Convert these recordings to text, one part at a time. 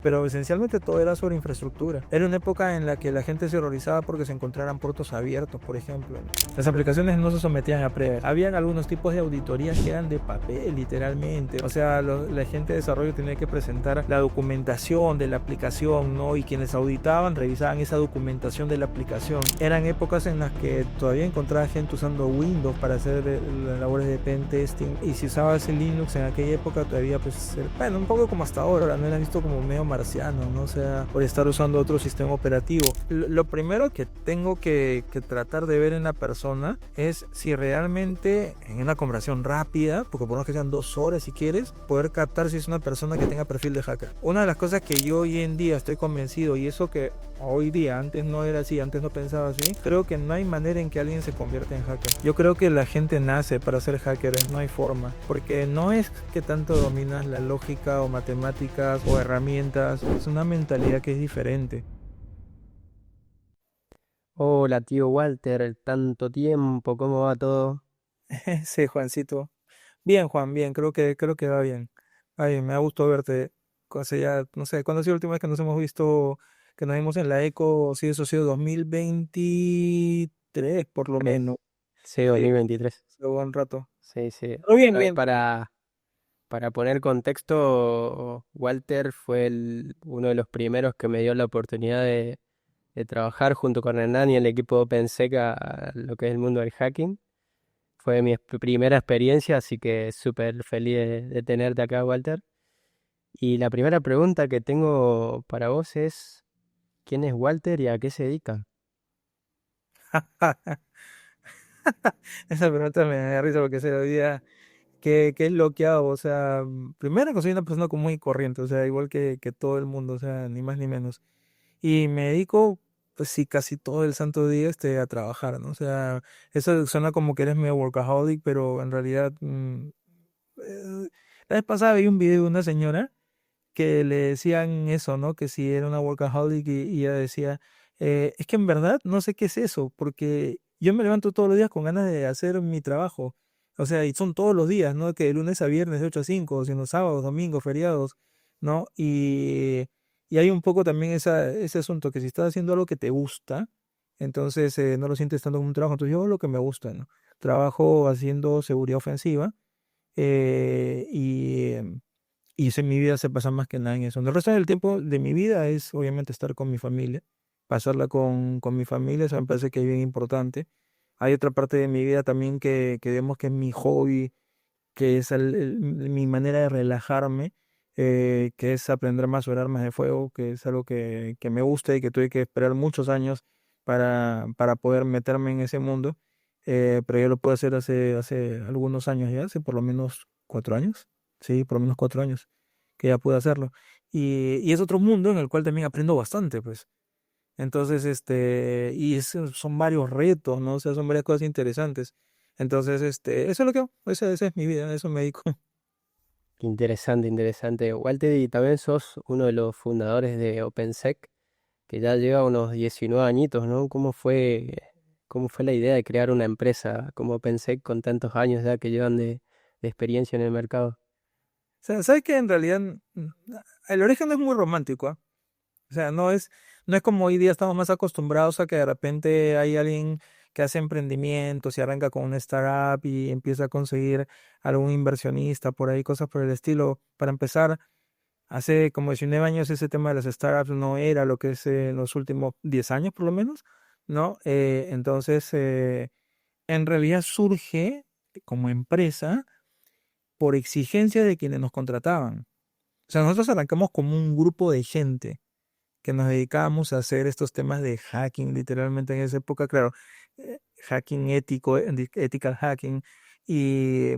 pero esencialmente todo era sobre infraestructura. Era una época en la que la gente se horrorizaba porque se encontraran puertos abiertos, por ejemplo. Las aplicaciones no se sometían a pruebas. Habían algunos tipos de auditorías que eran de papel, literalmente. O sea, la gente de desarrollo tenía que presentar la documentación de la aplicación, ¿no? Y quienes auditaban revisaban esa documentación de la aplicación. Eran épocas en las que todavía encontraba gente usando Windows para hacer las labores de pen testing. Y si usabas el Linux en aquella época todavía, pues, bueno, un poco como hasta ahora, no era visto como medio marciano, ¿no? O sea, por estar usando otro sistema operativo. Lo primero que tengo que tratar de ver en la persona es si realmente en una conversación rápida, porque por lo menos que sean 2 horas si quieres, poder captar si es una persona que tenga perfil de hacker. Una de las cosas que yo hoy en día estoy convencido, y eso que hoy día, antes no era así, antes no pensaba así, creo que no hay manera en que alguien se convierta en hacker. Yo creo que la gente nace para ser hacker, no hay forma, porque no es que tanto dominas la lógica o matemáticas o herramientas, es una mentalidad que es diferente. Hola, tío Walter, tanto tiempo, ¿cómo va todo? Sí, Juancito. Bien, Juan, bien, creo que va bien. Ay, me ha gustado verte. Hace ya, no sé, ¿cuándo ha sido la última vez que nos hemos visto, que nos vimos en la Eco? Sí, eso ha sido 2023, por lo menos. Sí, Sí, 2023. hace un rato. Sí, sí. Pero bien, A ver, bien. para poner contexto, Walter fue uno de los primeros que me dio la oportunidad de trabajar junto con Hernán y el equipo de OpenSec a lo que es el mundo del hacking. Fue mi primera experiencia, así que súper feliz de tenerte acá, Walter. Y la primera pregunta que tengo para vos es, ¿quién es Walter y a qué se dedica? Esa pregunta me da risa porque se día qué es lo que hago. O sea, primero que soy una persona común y corriente, o sea, igual que todo el mundo, o sea, ni más ni menos. Y me dedico, pues sí, casi todo el santo día a trabajar, ¿no? O sea, eso suena como que eres medio workaholic, pero en realidad, la vez pasada vi un video de una señora que le decían eso, ¿no? Que si era una workaholic y ella decía, es que en verdad no sé qué es eso, porque yo me levanto todos los días con ganas de hacer mi trabajo. O sea, y son todos los días, ¿no? Que de lunes a viernes de 8 a 5, sino sábados, domingos, feriados, ¿no? Y hay un poco también ese asunto que si estás haciendo algo que te gusta, entonces no lo sientes tanto como un trabajo. Entonces yo hago lo que me gusta, ¿no? Trabajo haciendo seguridad ofensiva eh, y, y eso en mi vida se pasa más que nada en eso. El resto del tiempo de mi vida es obviamente estar con mi familia, pasarla con mi familia, eso me parece que es bien importante. Hay otra parte de mi vida también que vemos que es mi hobby, que es mi manera de relajarme, que es aprender más sobre armas de fuego, que es algo que me gusta y que tuve que esperar muchos años para poder meterme en ese mundo. Pero yo lo puedo hacer hace algunos años ya, hace por lo menos 4 años. Sí, por lo menos 4 años que ya pude hacerlo. Y es otro mundo en el cual también aprendo bastante, pues. Entonces, son varios retos, ¿no? O sea, son varias cosas interesantes. Entonces, eso es lo que hago, esa es mi vida, a eso me dedico. Interesante, interesante. Walter, y también sos uno de los fundadores de OpenSec, que ya lleva unos 19 añitos, ¿no? ¿Cómo fue la idea de crear una empresa como OpenSec con tantos años ya que llevan de experiencia en el mercado? O sea, ¿sabes que en realidad el origen no es muy romántico, ¿ah? O sea, no es como hoy día estamos más acostumbrados a que de repente hay alguien que hace emprendimientos y arranca con una startup y empieza a conseguir algún inversionista por ahí, cosas por el estilo. Para empezar, hace como 19 años ese tema de las startups no era lo que es en los últimos 10 años por lo menos, ¿no? Entonces, en realidad surge como empresa por exigencia de quienes nos contrataban. O sea, nosotros arrancamos como un grupo de gente que nos dedicábamos a hacer estos temas de hacking, literalmente en esa época, claro, hacking ético, ethical hacking, y,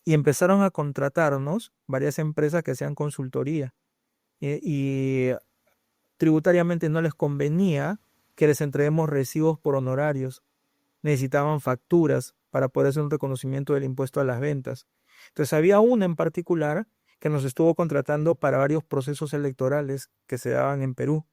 y empezaron a contratarnos varias empresas que hacían consultoría. Y tributariamente no les convenía que les entreguemos recibos por honorarios, necesitaban facturas para poder hacer un reconocimiento del impuesto a las ventas. Entonces había una en particular que nos estuvo contratando para varios procesos electorales que se daban en Perú.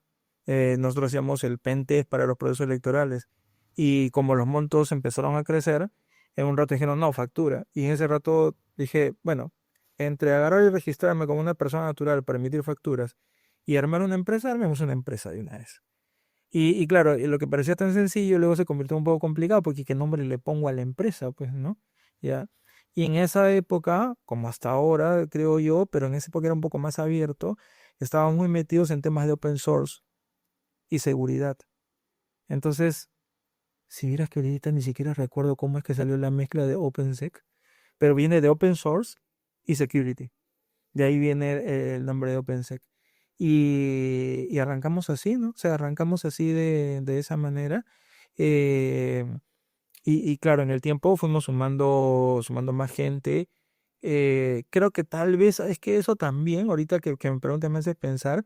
Nosotros hacíamos el pen para los procesos electorales y como los montos empezaron a crecer, en un rato dijeron, no, factura. Y en ese rato dije, bueno, entre agarrar y registrarme como una persona natural para emitir facturas y armar una empresa, armemos una empresa de una vez. Y claro, lo que parecía tan sencillo luego se convirtió un poco complicado porque qué nombre le pongo a la empresa, pues, ¿no? Ya. Y en esa época, como hasta ahora, creo yo, pero en esa época era un poco más abierto, estábamos muy metidos en temas de open source y seguridad. Entonces, si vieras que ahorita ni siquiera recuerdo cómo es que salió la mezcla de OpenSec, pero viene de open source y security. De ahí viene el nombre de OpenSec. Y arrancamos así, ¿no? O sea, arrancamos así de esa manera. eh, y claro, en el tiempo fuimos sumando más gente. Creo que tal vez, es que eso también, ahorita que me preguntan, me hace pensar,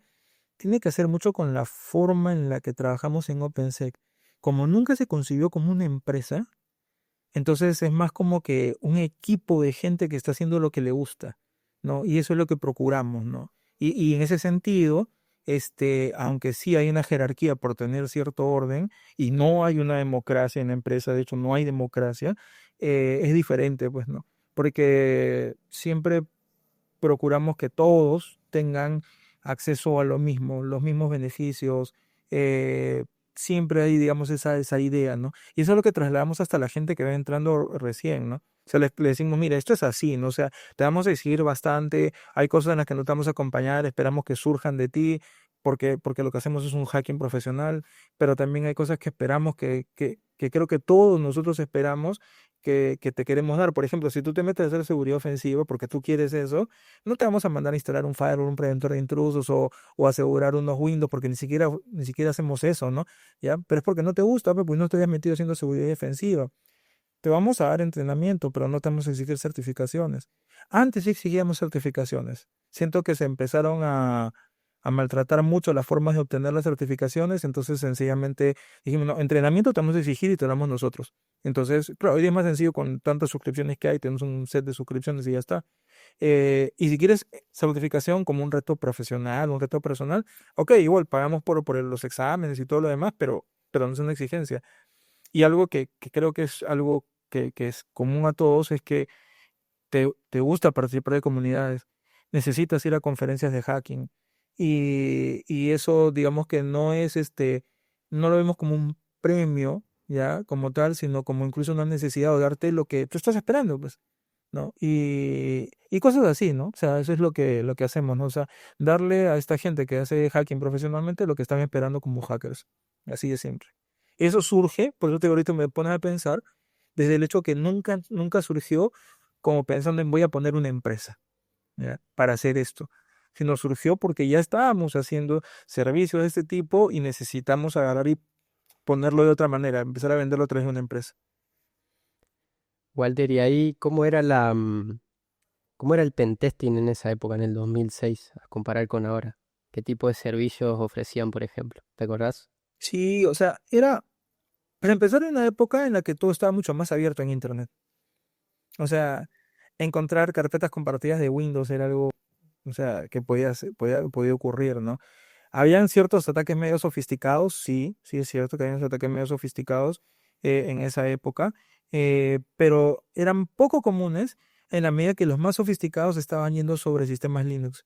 tiene que hacer mucho con la forma en la que trabajamos en OpenSec. Como nunca se concibió como una empresa, entonces es más como que un equipo de gente que está haciendo lo que le gusta, ¿no? Y eso es lo que procuramos, ¿no? Y en ese sentido, aunque sí hay una jerarquía por tener cierto orden y no hay una democracia en la empresa, de hecho no hay democracia, es diferente, pues, ¿no? Porque siempre procuramos que todos tengan acceso a lo mismo, los mismos beneficios. Siempre hay, digamos, esa idea, ¿no? Y eso es lo que trasladamos hasta la gente que va entrando recién, ¿no? O sea, le decimos, mira, esto es así, ¿no? O sea, te vamos a exigir bastante, hay cosas en las que no te vamos a acompañar, esperamos que surjan de ti, porque lo que hacemos es un hacking profesional, pero también hay cosas que esperamos que creo que todos nosotros esperamos que te queremos dar. Por ejemplo, si tú te metes a hacer seguridad ofensiva porque tú quieres eso, no te vamos a mandar a instalar un firewall, un preventor de intrusos o asegurar unos Windows porque ni siquiera hacemos eso, ¿no? ¿Ya? Pero es porque no te gusta, pues no te habías metido haciendo seguridad defensiva. Te vamos a dar entrenamiento, pero no te vamos a exigir certificaciones. Antes sí exigíamos certificaciones. Siento que se empezaron a maltratar mucho las formas de obtener las certificaciones, entonces sencillamente dijimos, no, entrenamiento te vamos a exigir y te lo damos nosotros. Entonces, claro, hoy día es más sencillo con tantas suscripciones que hay, tenemos un set de suscripciones y ya está. Y si quieres certificación como un reto profesional, un reto personal, ok, igual pagamos por los exámenes y todo lo demás, pero no es una exigencia. Y algo que creo que es algo que es común a todos es que te gusta participar de comunidades, necesitas ir a conferencias de hacking y eso digamos que no lo vemos como un premio, ya, como tal, sino como incluso una necesidad de darte lo que tú estás esperando, pues. ¿No? Y cosas así, ¿no? O sea, eso es lo que hacemos, ¿no? O sea, darle a esta gente que hace hacking profesionalmente lo que están esperando como hackers. Así de simple. Eso surge, por eso te digo, ahorita me pones a pensar, desde el hecho que nunca surgió como pensando en voy a poner una empresa, ¿ya? Para hacer esto, sino surgió porque ya estábamos haciendo servicios de este tipo y necesitamos agarrar y ponerlo de otra manera, empezar a venderlo a través de una empresa. Walter, ¿y ahí cómo era el pentesting en esa época, en el 2006, a comparar con ahora? ¿Qué tipo de servicios ofrecían, por ejemplo? ¿Te acordás? Sí, o sea, para empezar, en una época en la que todo estaba mucho más abierto en Internet. O sea, encontrar carpetas compartidas de Windows era algo, o sea, que podía ocurrir, ¿no? Habían ciertos ataques medio sofisticados, sí, sí es cierto que habían ataques medio sofisticados en esa época, pero eran poco comunes en la medida que los más sofisticados estaban yendo sobre sistemas Linux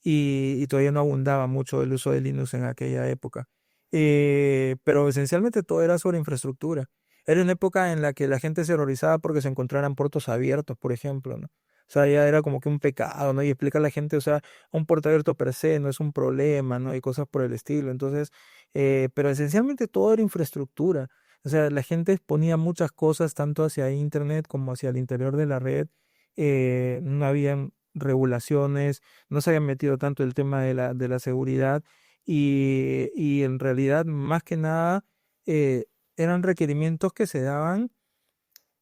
y todavía no abundaba mucho el uso de Linux en aquella época. Pero esencialmente todo era sobre infraestructura. Era una época en la que la gente se horrorizaba porque se encontraran puertos abiertos, por ejemplo, ¿no? O sea, ya era como que un pecado, ¿no? Y explica a la gente, o sea, un puerto abierto per se no es un problema, ¿no? Y cosas por el estilo. Entonces, pero esencialmente todo era infraestructura. O sea, la gente ponía muchas cosas tanto hacia Internet como hacia el interior de la red. No habían regulaciones, no se había metido tanto el tema de la seguridad y en realidad, más que nada, eran requerimientos que se daban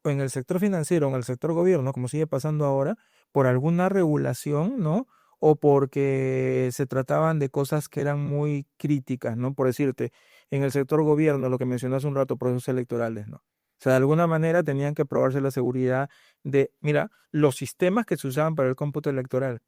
o en el sector financiero o en el sector gobierno, como sigue pasando ahora, por alguna regulación, ¿no? O porque se trataban de cosas que eran muy críticas, ¿no? Por decirte, en el sector gobierno, lo que mencioné hace un rato, procesos electorales, ¿no? O sea, de alguna manera tenían que probarse la seguridad de, mira, los sistemas que se usaban para el cómputo electoral.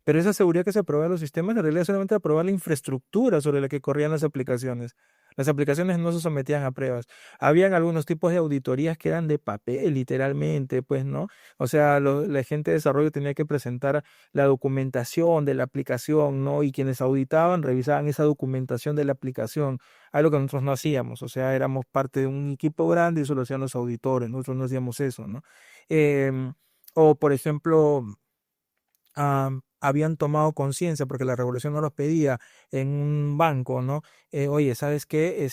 Pero esa seguridad que se aprobaba en los sistemas, en realidad solamente aprobaba la infraestructura sobre la que corrían las aplicaciones. Las aplicaciones no se sometían a pruebas. Habían algunos tipos de auditorías que eran de papel, literalmente, pues, ¿no? O sea, la gente de desarrollo tenía que presentar la documentación de la aplicación, ¿no? Y quienes auditaban revisaban esa documentación de la aplicación, algo que nosotros no hacíamos. O sea, éramos parte de un equipo grande y eso lo hacían los auditores, nosotros no hacíamos eso, ¿no? Em, o, por ejemplo, habían tomado conciencia, porque la regulación no los pedía en un banco, ¿no? Oye, ¿sabes qué?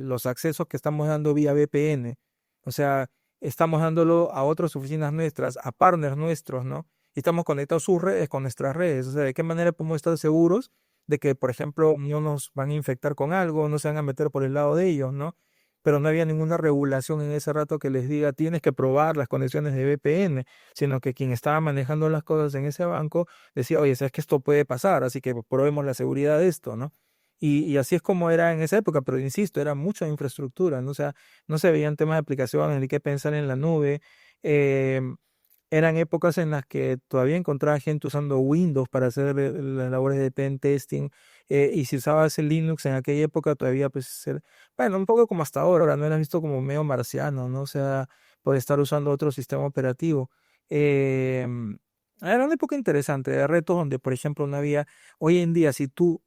Los accesos que estamos dando vía VPN, o sea, estamos dándolo a otras oficinas nuestras, a partners nuestros, ¿no? Y estamos conectados sus redes con nuestras redes. O sea, ¿de qué manera podemos estar seguros de que, por ejemplo, no nos van a infectar con algo, no se van a meter por el lado de ellos, ¿no? Pero no había ninguna regulación en ese rato que les diga tienes que probar las conexiones de VPN, sino que quien estaba manejando las cosas en ese banco decía, oye, sabes que esto puede pasar, así que probemos la seguridad de esto, ¿no? Y así es como era en esa época, pero insisto, era mucha infraestructura, ¿no? O sea, no se veían temas de aplicaciones ni qué pensar en la nube. eh, Eran épocas en las que todavía encontraba gente usando Windows para hacer las labores de pen testing, y si usabas el Linux en aquella época todavía, pues, bueno, un poco como hasta ahora no eras visto como medio marciano, ¿no? O sea, por estar usando otro sistema operativo. Era una época interesante de retos donde, por ejemplo, no había, hoy en día, si tú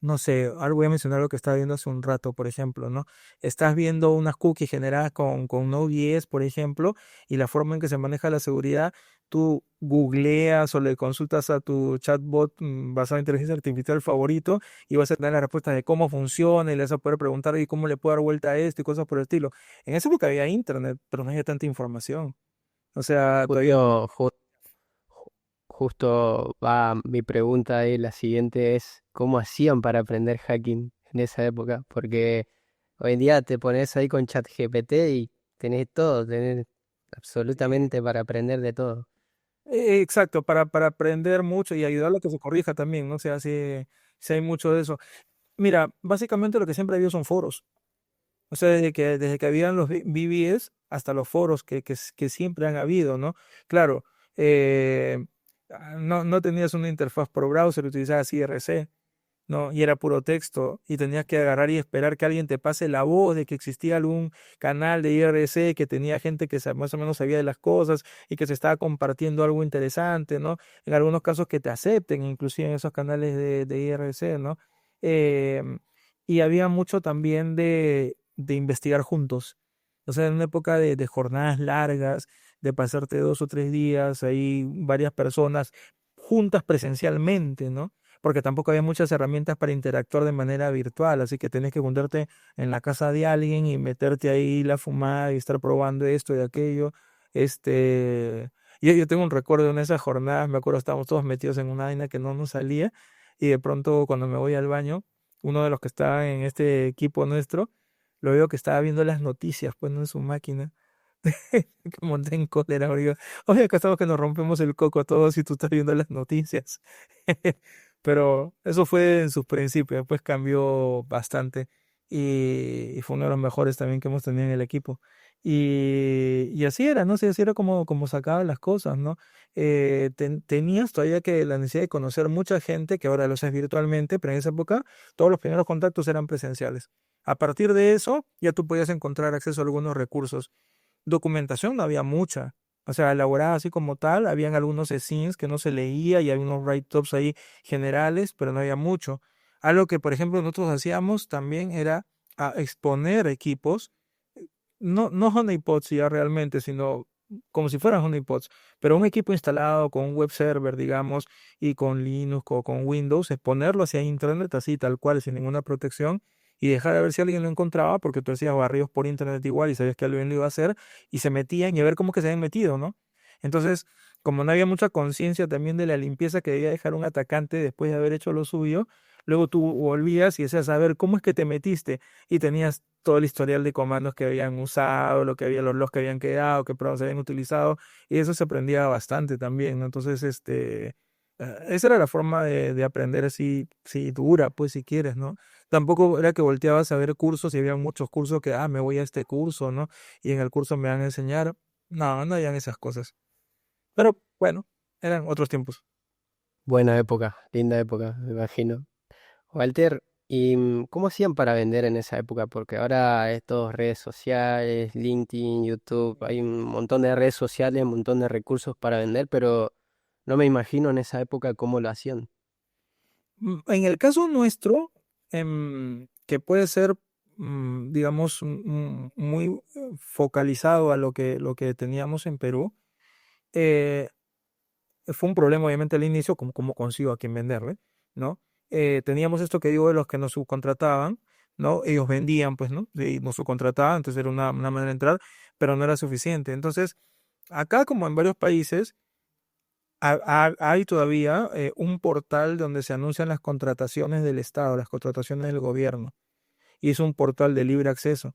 no sé, ahora voy a mencionar lo que estaba viendo hace un rato, por ejemplo, ¿no? Estás viendo unas cookies generadas con Node.js, por ejemplo, y la forma en que se maneja la seguridad, tú googleas o le consultas a tu chatbot basado en inteligencia artificial favorito y vas a tener la respuesta de cómo funciona y le vas a poder preguntar y cómo le puedo dar vuelta a esto y cosas por el estilo. En esa época había internet, pero no había tanta información. O sea, todavía... Justo, justo va mi pregunta ahí, la siguiente es, ¿cómo hacían para aprender hacking en esa época? Porque hoy en día te pones ahí con ChatGPT y tenés todo, tenés absolutamente para aprender de todo. Exacto, para aprender mucho y ayudarlo a que se corrija también, ¿no? O sea, si hay mucho de eso. Mira, básicamente lo que siempre ha habido son foros. O sea, desde que habían los BBS hasta los foros que siempre han habido, ¿no? Claro, no tenías una interfaz por browser, utilizabas IRC, ¿no? Y era puro texto, y tenías que agarrar y esperar que alguien te pase la voz de que existía algún canal de IRC que tenía gente que más o menos sabía de las cosas y que se estaba compartiendo algo interesante, ¿no? En algunos casos que te acepten, inclusive en esos canales de IRC, ¿no? Em, y había mucho también de investigar juntos. O sea, en una época de jornadas largas, de pasarte 2 o 3 días ahí, varias personas juntas presencialmente, ¿no? Porque tampoco había muchas herramientas para interactuar de manera virtual, así que tenés que juntarte en la casa de alguien y meterte ahí la fumada y estar probando esto y aquello. Yo tengo un recuerdo en esas jornadas, me acuerdo, estábamos todos metidos en una vaina que no nos salía y de pronto cuando me voy al baño, uno de los que estaba en este equipo nuestro, lo veo que estaba viendo las noticias, pues no en su máquina. Que monté en cólera, porque digo, oye, acá estamos que nos rompemos el coco a todos y tú estás viendo las noticias. Pero eso fue en sus principios, después cambió bastante y fue uno de los mejores también que hemos tenido en el equipo. Y así era, ¿no? Sí, así era como sacaban las cosas, ¿no? Tenías todavía que la necesidad de conocer mucha gente, que ahora lo haces virtualmente, pero en esa época todos los primeros contactos eran presenciales. A partir de eso, ya tú podías encontrar acceso a algunos recursos. Documentación no había mucha, o sea, elaborada así como tal, habían algunos scenes que no se leía y había unos write-ups ahí generales, pero no había mucho. Algo que, por ejemplo, nosotros hacíamos también era exponer equipos, no honeypots ya realmente, sino como si fueran honeypots, pero un equipo instalado con un web server, digamos, y con Linux o con Windows, exponerlo hacia internet así, tal cual, sin ninguna protección, y dejar a ver si alguien lo encontraba, porque tú hacías barridos por internet igual y sabías que alguien lo iba a hacer, y se metían y a ver cómo que se habían metido, ¿no? Entonces, como no había mucha conciencia también de la limpieza que debía dejar un atacante después de haber hecho lo suyo, luego tú volvías y decías, a ver, ¿cómo es que te metiste? Y tenías todo el historial de comandos que habían usado, lo que había, los logs que habían quedado, qué programas habían utilizado, y eso se aprendía bastante también, ¿no? Entonces, esa era la forma de aprender así, sí, dura, pues si quieres, ¿no? Tampoco era que volteabas a ver cursos y había muchos cursos que, me voy a este curso, ¿no? Y en el curso me van a enseñar. No habían esas cosas. Pero bueno, eran otros tiempos. Buena época, linda época, me imagino. Walter, ¿Y cómo hacían para vender en esa época? Porque ahora es todo redes sociales, LinkedIn, YouTube, hay un montón de redes sociales, un montón de recursos para vender, pero no me imagino en esa época cómo lo hacían. En el caso nuestro, que puede ser, digamos, muy focalizado a lo que teníamos en Perú, eh, fue un problema obviamente al inicio, como cómo consigo a quién venderle, ¿no? Teníamos esto que digo de los que nos subcontrataban, ¿no? Ellos vendían, pues, ¿no? Y nos subcontrataban, entonces era una manera de entrar, pero no era suficiente. Entonces, acá como en varios países, hay todavía un portal donde se anuncian las contrataciones del Estado, las contrataciones del gobierno, y es un portal de libre acceso.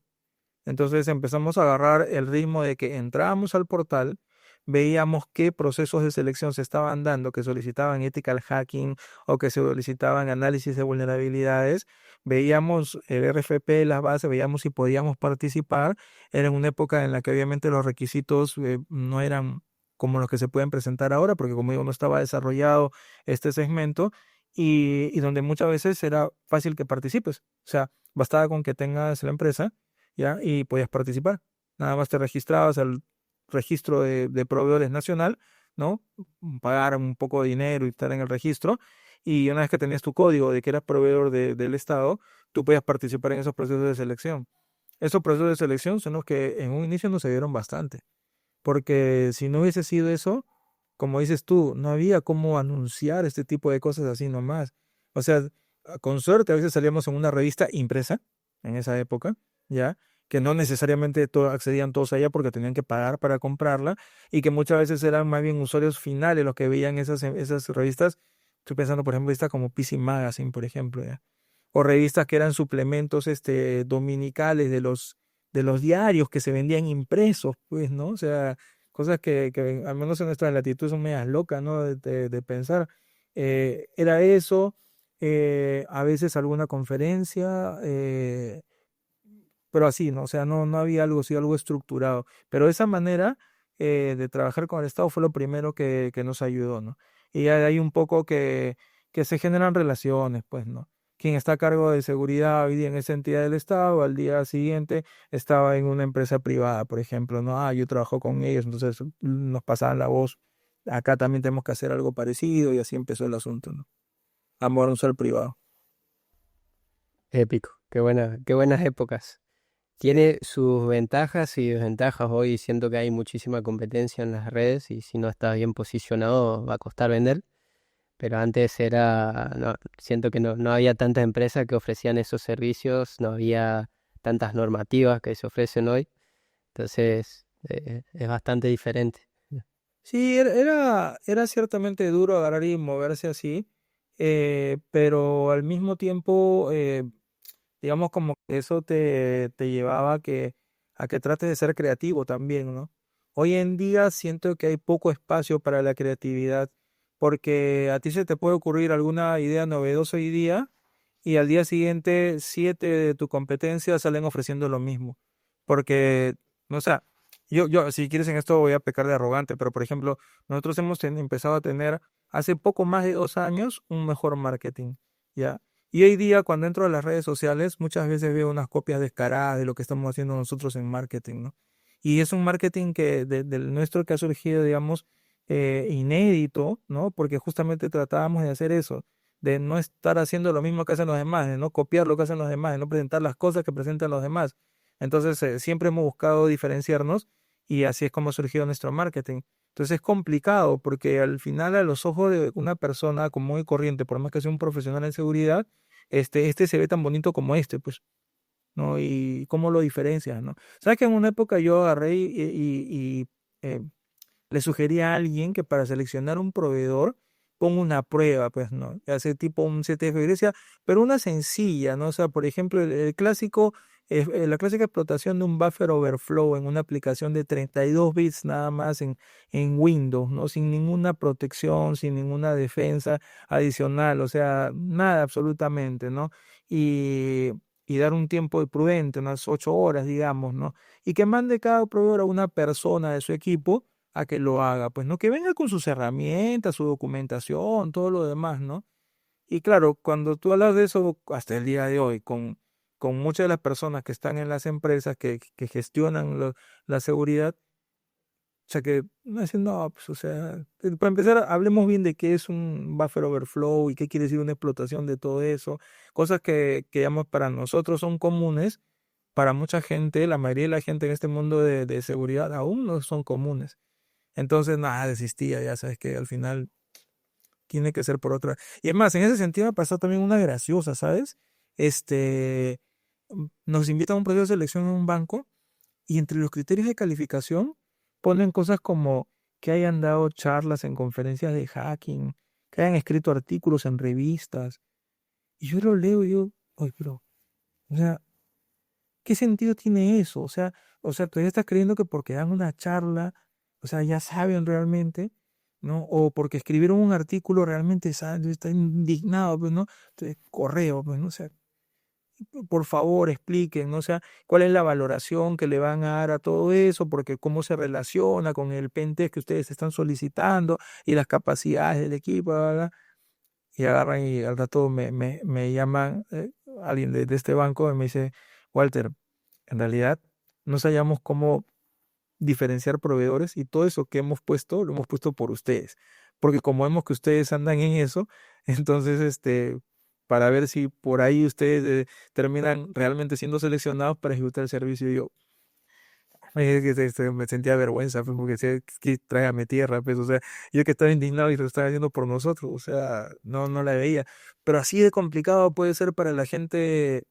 Entonces empezamos a agarrar el ritmo de que entrábamos al portal, veíamos qué procesos de selección se estaban dando, que solicitaban ethical hacking o que se solicitaban análisis de vulnerabilidades, veíamos el RFP, las bases, veíamos si podíamos participar. Era en una época en la que obviamente los requisitos no eran como los que se pueden presentar ahora, porque como digo, no estaba desarrollado este segmento y donde muchas veces era fácil que participes. O sea, bastaba con que tengas la empresa, ¿ya? Y podías participar. Nada más te registrabas al registro de proveedores nacional, ¿no? Pagar un poco de dinero y estar en el registro. Y una vez que tenías tu código de que eras proveedor del Estado, tú podías participar en esos procesos de selección. Esos procesos de selección son los que en un inicio nos ayudaron bastante. Porque si no hubiese sido eso, como dices tú, no había cómo anunciar este tipo de cosas así nomás. O sea, con suerte a veces salíamos en una revista impresa en esa época, ¿ya? Que no necesariamente accedían todos a ella porque tenían que pagar para comprarla y que muchas veces eran más bien usuarios finales los que veían esas revistas. Estoy pensando, por ejemplo, revistas como PC Magazine, por ejemplo, ¿ya? O revistas que eran suplementos dominicales de los diarios que se vendían impresos, pues, ¿no? O sea, cosas que al menos en nuestra latitud son medias locas, ¿no? De pensar. Era eso, a veces alguna conferencia, pero así, ¿no? O sea, no había algo así, algo estructurado. Pero esa manera de trabajar con el Estado fue lo primero que nos ayudó, ¿no? Y hay un poco que se generan relaciones, pues, ¿no? Quien está a cargo de seguridad hoy día en esa entidad del Estado, al día siguiente estaba en una empresa privada, por ejemplo, ¿no? Yo trabajo con ellos, entonces nos pasaban la voz. Acá también tenemos que hacer algo parecido y así empezó el asunto, ¿no? Amor a un ser privado. Épico, qué buenas épocas. Tiene sus ventajas y desventajas. Hoy siento que hay muchísima competencia en las redes y si no estás bien posicionado va a costar vender. Pero antes siento que no había tantas empresas que ofrecían esos servicios, no había tantas normativas que se ofrecen hoy. Entonces, es bastante diferente. Sí, era ciertamente duro agarrar y moverse así, pero al mismo tiempo, digamos como que eso te llevaba a que trates de ser creativo también, ¿no? Hoy en día siento que hay poco espacio para la creatividad, porque a ti se te puede ocurrir alguna idea novedosa hoy día y al día siguiente 7 de tu competencia salen ofreciendo lo mismo, porque, o sea, si quieres en esto voy a pecar de arrogante, pero por ejemplo, nosotros hemos empezado a tener hace poco más de 2 años un mejor marketing, ¿ya? Y hoy día, cuando entro a las redes sociales, muchas veces veo unas copias descaradas de lo que estamos haciendo nosotros en marketing, ¿no? Y es un marketing del nuestro que ha surgido, digamos, inédito, ¿no? Porque justamente tratábamos de hacer eso, de no estar haciendo lo mismo que hacen los demás, de no copiar lo que hacen los demás, de no presentar las cosas que presentan los demás. Entonces, siempre hemos buscado diferenciarnos y así es como surgió nuestro marketing. Entonces es complicado porque al final a los ojos de una persona común y corriente, por más que sea un profesional en seguridad, este se ve tan bonito como este, pues, ¿no? Y cómo lo diferencias, ¿no? Sabes que en una época yo agarré y le sugerí a alguien que para seleccionar un proveedor ponga una prueba, pues, ¿no? Hace tipo un CTF de Grecia, pero una sencilla, ¿no? O sea, por ejemplo, el clásico, la clásica explotación de un buffer overflow en una aplicación de 32 bits nada más en Windows, ¿no? Sin ninguna protección, sin ninguna defensa adicional, o sea, nada absolutamente, ¿no? Y, y dar un tiempo prudente, unas 8 horas, digamos, ¿no? Y que mande cada proveedor a una persona de su equipo a que lo haga, pues, ¿no? Que venga con sus herramientas, su documentación, todo lo demás, ¿no? Y claro, cuando tú hablas de eso hasta el día de hoy, con muchas de las personas que están en las empresas que gestionan la seguridad, o sea que no dicen, no, pues, o sea, para empezar, hablemos bien de qué es un buffer overflow y qué quiere decir una explotación de todo eso. Cosas que digamos, para nosotros son comunes, para mucha gente, la mayoría de la gente en este mundo de seguridad aún no son comunes. Entonces, nada, desistía, ya sabes que al final tiene que ser por otra. Y es más, en ese sentido me pasó también una graciosa, ¿sabes? Nos invitan a un proceso de selección en un banco y entre los criterios de calificación ponen cosas como que hayan dado charlas en conferencias de hacking, que hayan escrito artículos en revistas. Y yo lo leo y yo, oye, pero, o sea, ¿qué sentido tiene eso? O sea, todavía estás creyendo que porque dan una charla, o sea, ya saben realmente, ¿no? O porque escribieron un artículo realmente saben, está indignado, pues, ¿no? Entonces, correo, pues, ¿no? O sea, por favor, expliquen, ¿no? O sea, cuál es la valoración que le van a dar a todo eso, porque cómo se relaciona con el pentest que ustedes están solicitando y las capacidades del equipo, bla, bla, bla. Y agarran y al rato me llaman alguien de este banco y me dice, Walter, en realidad no sabíamos cómo diferenciar proveedores y todo eso que hemos puesto, lo hemos puesto por ustedes. Porque como vemos que ustedes andan en eso, entonces, para ver si por ahí ustedes terminan realmente siendo seleccionados para ejecutar el servicio. Y yo, me sentía vergüenza, pues, porque decía, que tráigame tierra, pues, o sea, yo que estaba indignado y lo estaba haciendo por nosotros, o sea, no la veía. Pero así de complicado puede ser para la gente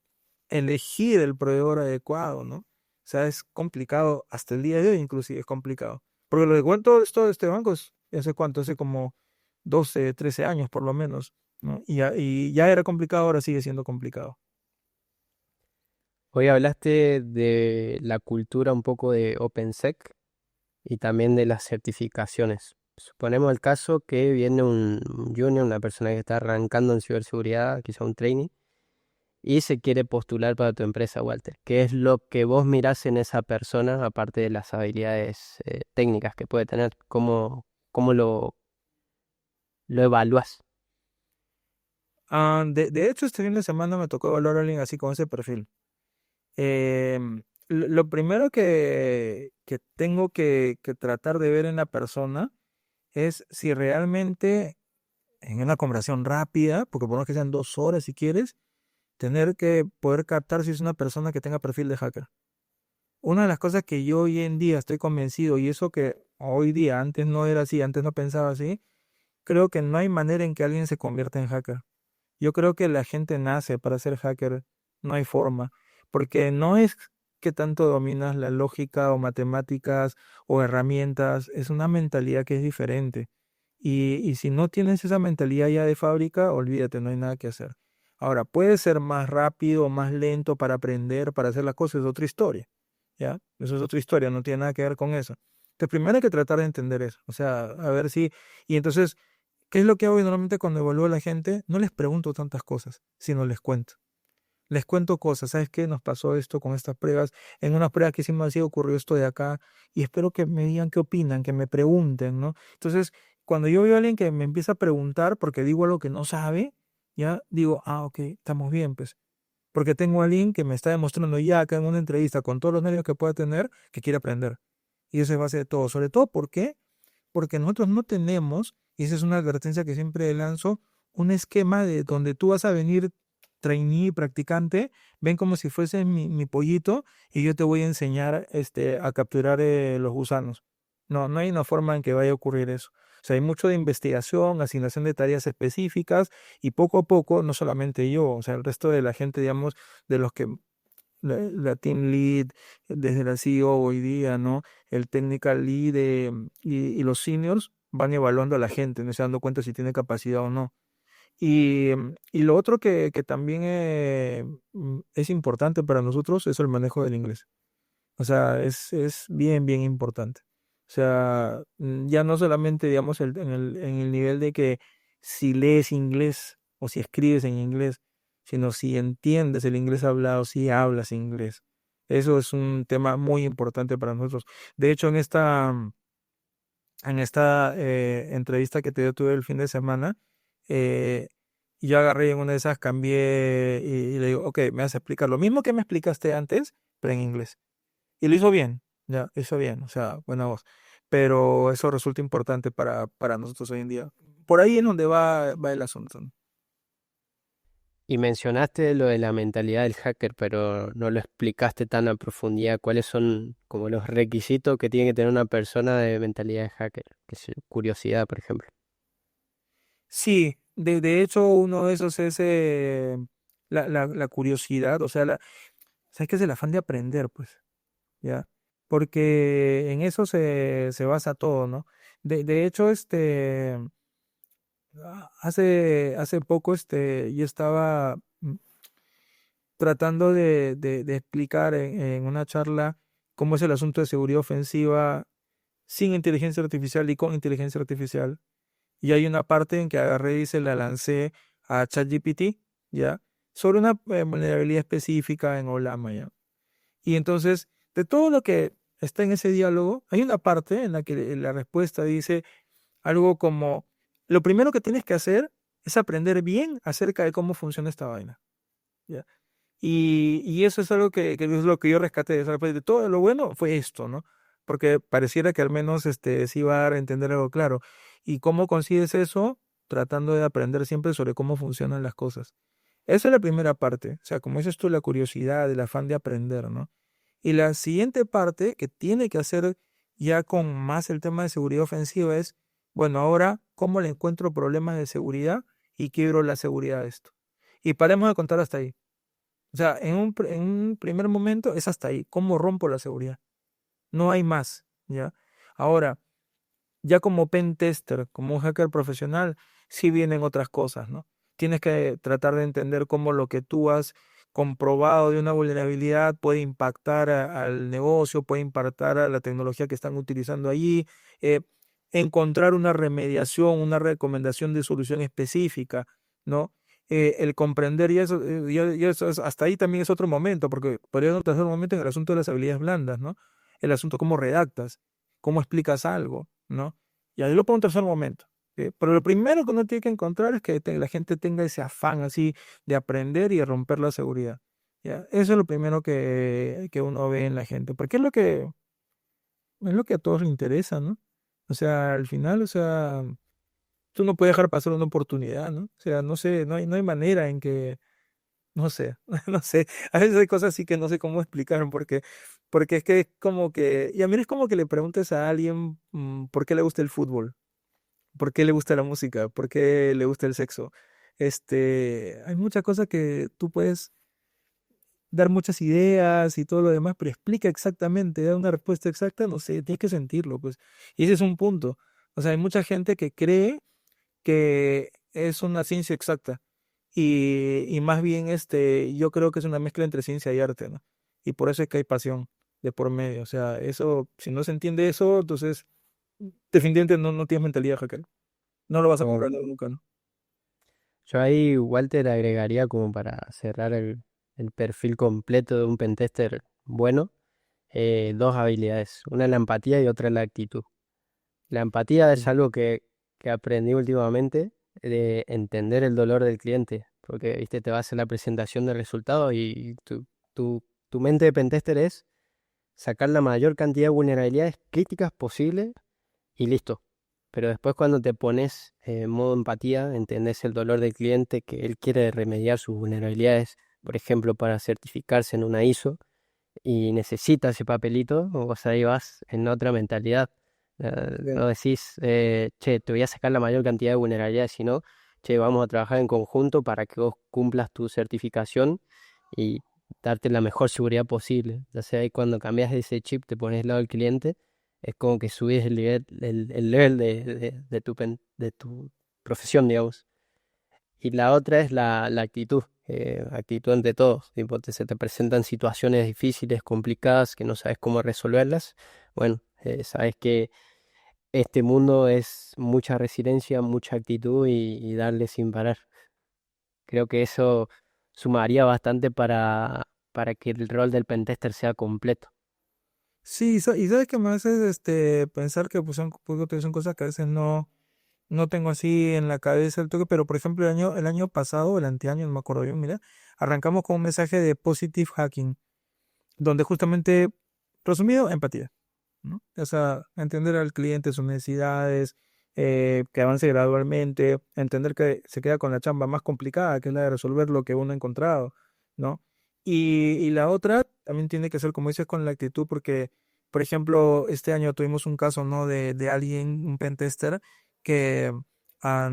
elegir el proveedor adecuado, ¿no? O sea, es complicado, hasta el día de hoy inclusive es complicado. Porque lo de cuento esto de este banco es, ¿hace cuánto? Hace como 12 13 años por lo menos, ¿no? Y ya era complicado, ahora sigue siendo complicado. Hoy hablaste de la cultura un poco de OpenSec y también de las certificaciones. Suponemos el caso que viene un junior, una persona que está arrancando en ciberseguridad, quizá un trainee, y se quiere postular para tu empresa, Walter. ¿Qué es lo que vos mirás en esa persona, aparte de las habilidades técnicas que puede tener? ¿Cómo lo evalúas? De hecho, este fin de semana me tocó evaluar a alguien así con ese perfil. Lo primero que tengo que tratar de ver en la persona es si realmente en una conversación rápida, porque por lo menos que sean 2 horas si quieres, tener que poder captar si es una persona que tenga perfil de hacker. Una de las cosas que yo hoy en día estoy convencido, y eso que hoy día antes no era así, antes no pensaba así, creo que no hay manera en que alguien se convierta en hacker. Yo creo que la gente nace para ser hacker, no hay forma, porque no es que tanto dominas la lógica o matemáticas o herramientas, es una mentalidad que es diferente. Y si no tienes esa mentalidad ya de fábrica, olvídate, no hay nada que hacer. Ahora, puede ser más rápido o más lento para aprender, para hacer las cosas, es otra historia, ¿ya? Eso es otra historia, no tiene nada que ver con eso. Entonces, primero hay que tratar de entender eso, o sea, a ver si... Y entonces, ¿qué es lo que hago yo normalmente cuando evalúo a la gente? No les pregunto tantas cosas, sino les cuento. Les cuento cosas, ¿sabes qué? Nos pasó esto con estas pruebas. En unas pruebas que hicimos así ocurrió esto de acá. Y espero que me digan qué opinan, que me pregunten, ¿no? Entonces, cuando yo veo a alguien que me empieza a preguntar porque digo algo que no sabe, ya digo, ah, ok, estamos bien, pues. Porque tengo a alguien que me está demostrando ya acá en una entrevista con todos los nervios que pueda tener que quiere aprender. Y eso es base de todo. Sobre todo, ¿por qué? Porque nosotros no tenemos, y esa es una advertencia que siempre lanzo, un esquema de donde tú vas a venir trainee, practicante, ven como si fuese mi pollito y yo te voy a enseñar a capturar los gusanos. No, no hay una forma en que vaya a ocurrir eso. O sea, hay mucho de investigación, asignación de tareas específicas y poco a poco, no solamente yo, o sea, el resto de la gente, digamos, de los que la team lead, desde la CEO hoy día, ¿no? El technical lead y los seniors van evaluando a la gente, no se dando cuenta si tiene capacidad o no. Y lo otro que también es importante para nosotros es el manejo del inglés. O sea, es bien, bien importante. O sea, ya no solamente, digamos, en el nivel de que si lees inglés o si escribes en inglés, sino si entiendes el inglés hablado, si hablas inglés. Eso es un tema muy importante para nosotros. De hecho, en esta entrevista que te tuve el fin de semana, eh, Y yo agarré en una de esas, cambié y le digo, ok, me vas a explicar lo mismo que me explicaste antes, pero en inglés. Y lo hizo bien, ya, lo hizo bien, o sea, buena voz. Pero eso resulta importante para nosotros hoy en día. Por ahí es donde va el asunto, ¿no? Y mencionaste lo de la mentalidad del hacker, pero no lo explicaste tan a profundidad. ¿Cuáles son como los requisitos que tiene que tener una persona de mentalidad de hacker? Que es curiosidad, por ejemplo. Sí, de hecho uno de esos es la curiosidad, o sea, ¿sabes qué es el afán de aprender, pues? ¿Ya? Porque en eso se basa todo, ¿no? De hecho, hace poco, yo estaba tratando de explicar en una charla cómo es el asunto de seguridad ofensiva sin inteligencia artificial y con inteligencia artificial. Y hay una parte en que agarré y se la lancé a ChatGPT, ¿ya? Sobre una vulnerabilidad específica en Olama, ¿ya? Y entonces, de todo lo que está en ese diálogo, hay una parte en la que la respuesta dice algo como, lo primero que tienes que hacer es aprender bien acerca de cómo funciona esta vaina, ¿ya? Y eso es algo que es lo que yo rescaté de esa respuesta. De todo lo bueno fue esto, ¿no? Porque pareciera que al menos sí iba a dar a entender algo claro. ¿Y cómo consigues eso? Tratando de aprender siempre sobre cómo funcionan las cosas. Esa es la primera parte. O sea, como dices tú, la curiosidad, el afán de aprender, ¿no? Y la siguiente parte, que tiene que hacer ya con más el tema de seguridad ofensiva, es, bueno, ahora, ¿cómo le encuentro problemas de seguridad y quiebro la seguridad de esto? Y paremos de contar hasta ahí. O sea, en un primer momento es hasta ahí. ¿Cómo rompo la seguridad? No hay más, ¿ya? Ahora, ya como pen tester, como un hacker profesional, sí vienen otras cosas, ¿no? Tienes que tratar de entender cómo lo que tú has comprobado de una vulnerabilidad puede impactar al negocio, puede impactar a la tecnología que están utilizando allí, eh, encontrar una remediación, una recomendación de solución específica, ¿no? El comprender, y eso, ya eso hasta ahí también es otro momento, porque podría ser otro momento en el asunto de las habilidades blandas, ¿no? El asunto cómo redactas, cómo explicas algo, ¿no? Y ahí lo pongo en tercer momento. Pero lo primero que uno tiene que encontrar es que la gente tenga ese afán así de aprender y de romper la seguridad. ¿Ya? Eso es lo primero que uno ve en la gente, porque es lo que a todos les interesa, ¿no? O sea, al final, o sea, tú no puedes dejar pasar una oportunidad, ¿no? O sea, no sé, no hay manera en que, no sé, no sé. A veces hay cosas así que no sé cómo explicar, porque es que es como que, y a mí es como que le preguntes a alguien por qué le gusta el fútbol. ¿Por qué le gusta la música? ¿Por qué le gusta el sexo? Hay muchas cosas que tú puedes dar muchas ideas y todo lo demás, pero explica exactamente, da una respuesta exacta, no sé, tienes que sentirlo, pues. Y ese es un punto. O sea, hay mucha gente que cree que es una ciencia exacta y más bien yo creo que es una mezcla entre ciencia y arte, ¿no? Y por eso es que hay pasión de por medio. O sea, eso, si no se entiende eso, entonces definitivamente no tienes mentalidad hacker. No lo vas a comprender nunca, ¿no? Yo ahí, Walter, agregaría como para cerrar el perfil completo de un pentester bueno, dos habilidades. Una la empatía y otra la actitud. La empatía es Sí. algo que aprendí últimamente de entender el dolor del cliente, porque, viste, te vas a hacer la presentación de resultados y tu mente de pentester es sacar la mayor cantidad de vulnerabilidades críticas posible y listo. Pero después cuando te pones en modo empatía, entendés el dolor del cliente, que él quiere remediar sus vulnerabilidades, por ejemplo, para certificarse en una ISO y necesita ese papelito, vos ahí vas en otra mentalidad. Bien. No decís, che, te voy a sacar la mayor cantidad de vulnerabilidades, sino, che, vamos a trabajar en conjunto para que vos cumplas tu certificación y darte la mejor seguridad posible. Ya sea ahí cuando cambias de ese chip, te pones al lado del cliente, es como que subís el level de tu profesión, digamos. Y la otra es la actitud, actitud ante todo. Tipo, se te presentan situaciones difíciles, complicadas, que no sabes cómo resolverlas. Bueno, sabes que este mundo es mucha resiliencia, mucha actitud y darle sin parar. Creo que eso sumaría bastante para que el rol del pentester sea completo. Sí, y sabes que me hace pensar que pues, son cosas que a veces no tengo así en la cabeza el toque, pero por ejemplo el año pasado, el anteaño, no me acuerdo bien, mira, arrancamos con un mensaje de positive hacking, donde justamente, resumido, empatía, ¿no? O sea, entender al cliente, sus necesidades, que avance gradualmente, entender que se queda con la chamba más complicada, que es la de resolver lo que uno ha encontrado, ¿no? Y la otra también tiene que ser, como dices, con la actitud, porque, por ejemplo, este año tuvimos un caso, ¿no? De alguien, un pentester, que ah,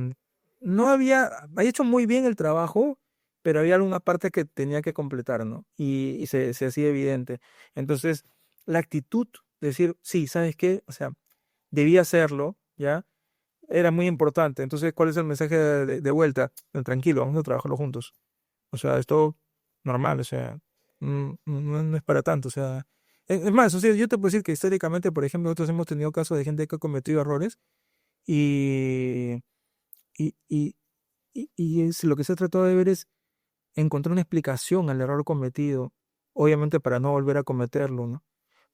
no había hecho muy bien el trabajo, pero había alguna parte que tenía que completar, ¿no? Y se hacía evidente. Entonces, la actitud, decir, sí, ¿sabes qué? O sea, debía hacerlo, ¿ya? Era muy importante. Entonces, ¿cuál es el mensaje de vuelta? Tranquilo, vamos a trabajarlo juntos. O sea, esto normal, o sea, no es para tanto, o sea. Es más, o sea, yo te puedo decir que históricamente, por ejemplo, nosotros hemos tenido casos de gente que ha cometido errores y, y, y, lo que se ha tratado de ver es encontrar una explicación al error cometido, obviamente para no volver a cometerlo, ¿no?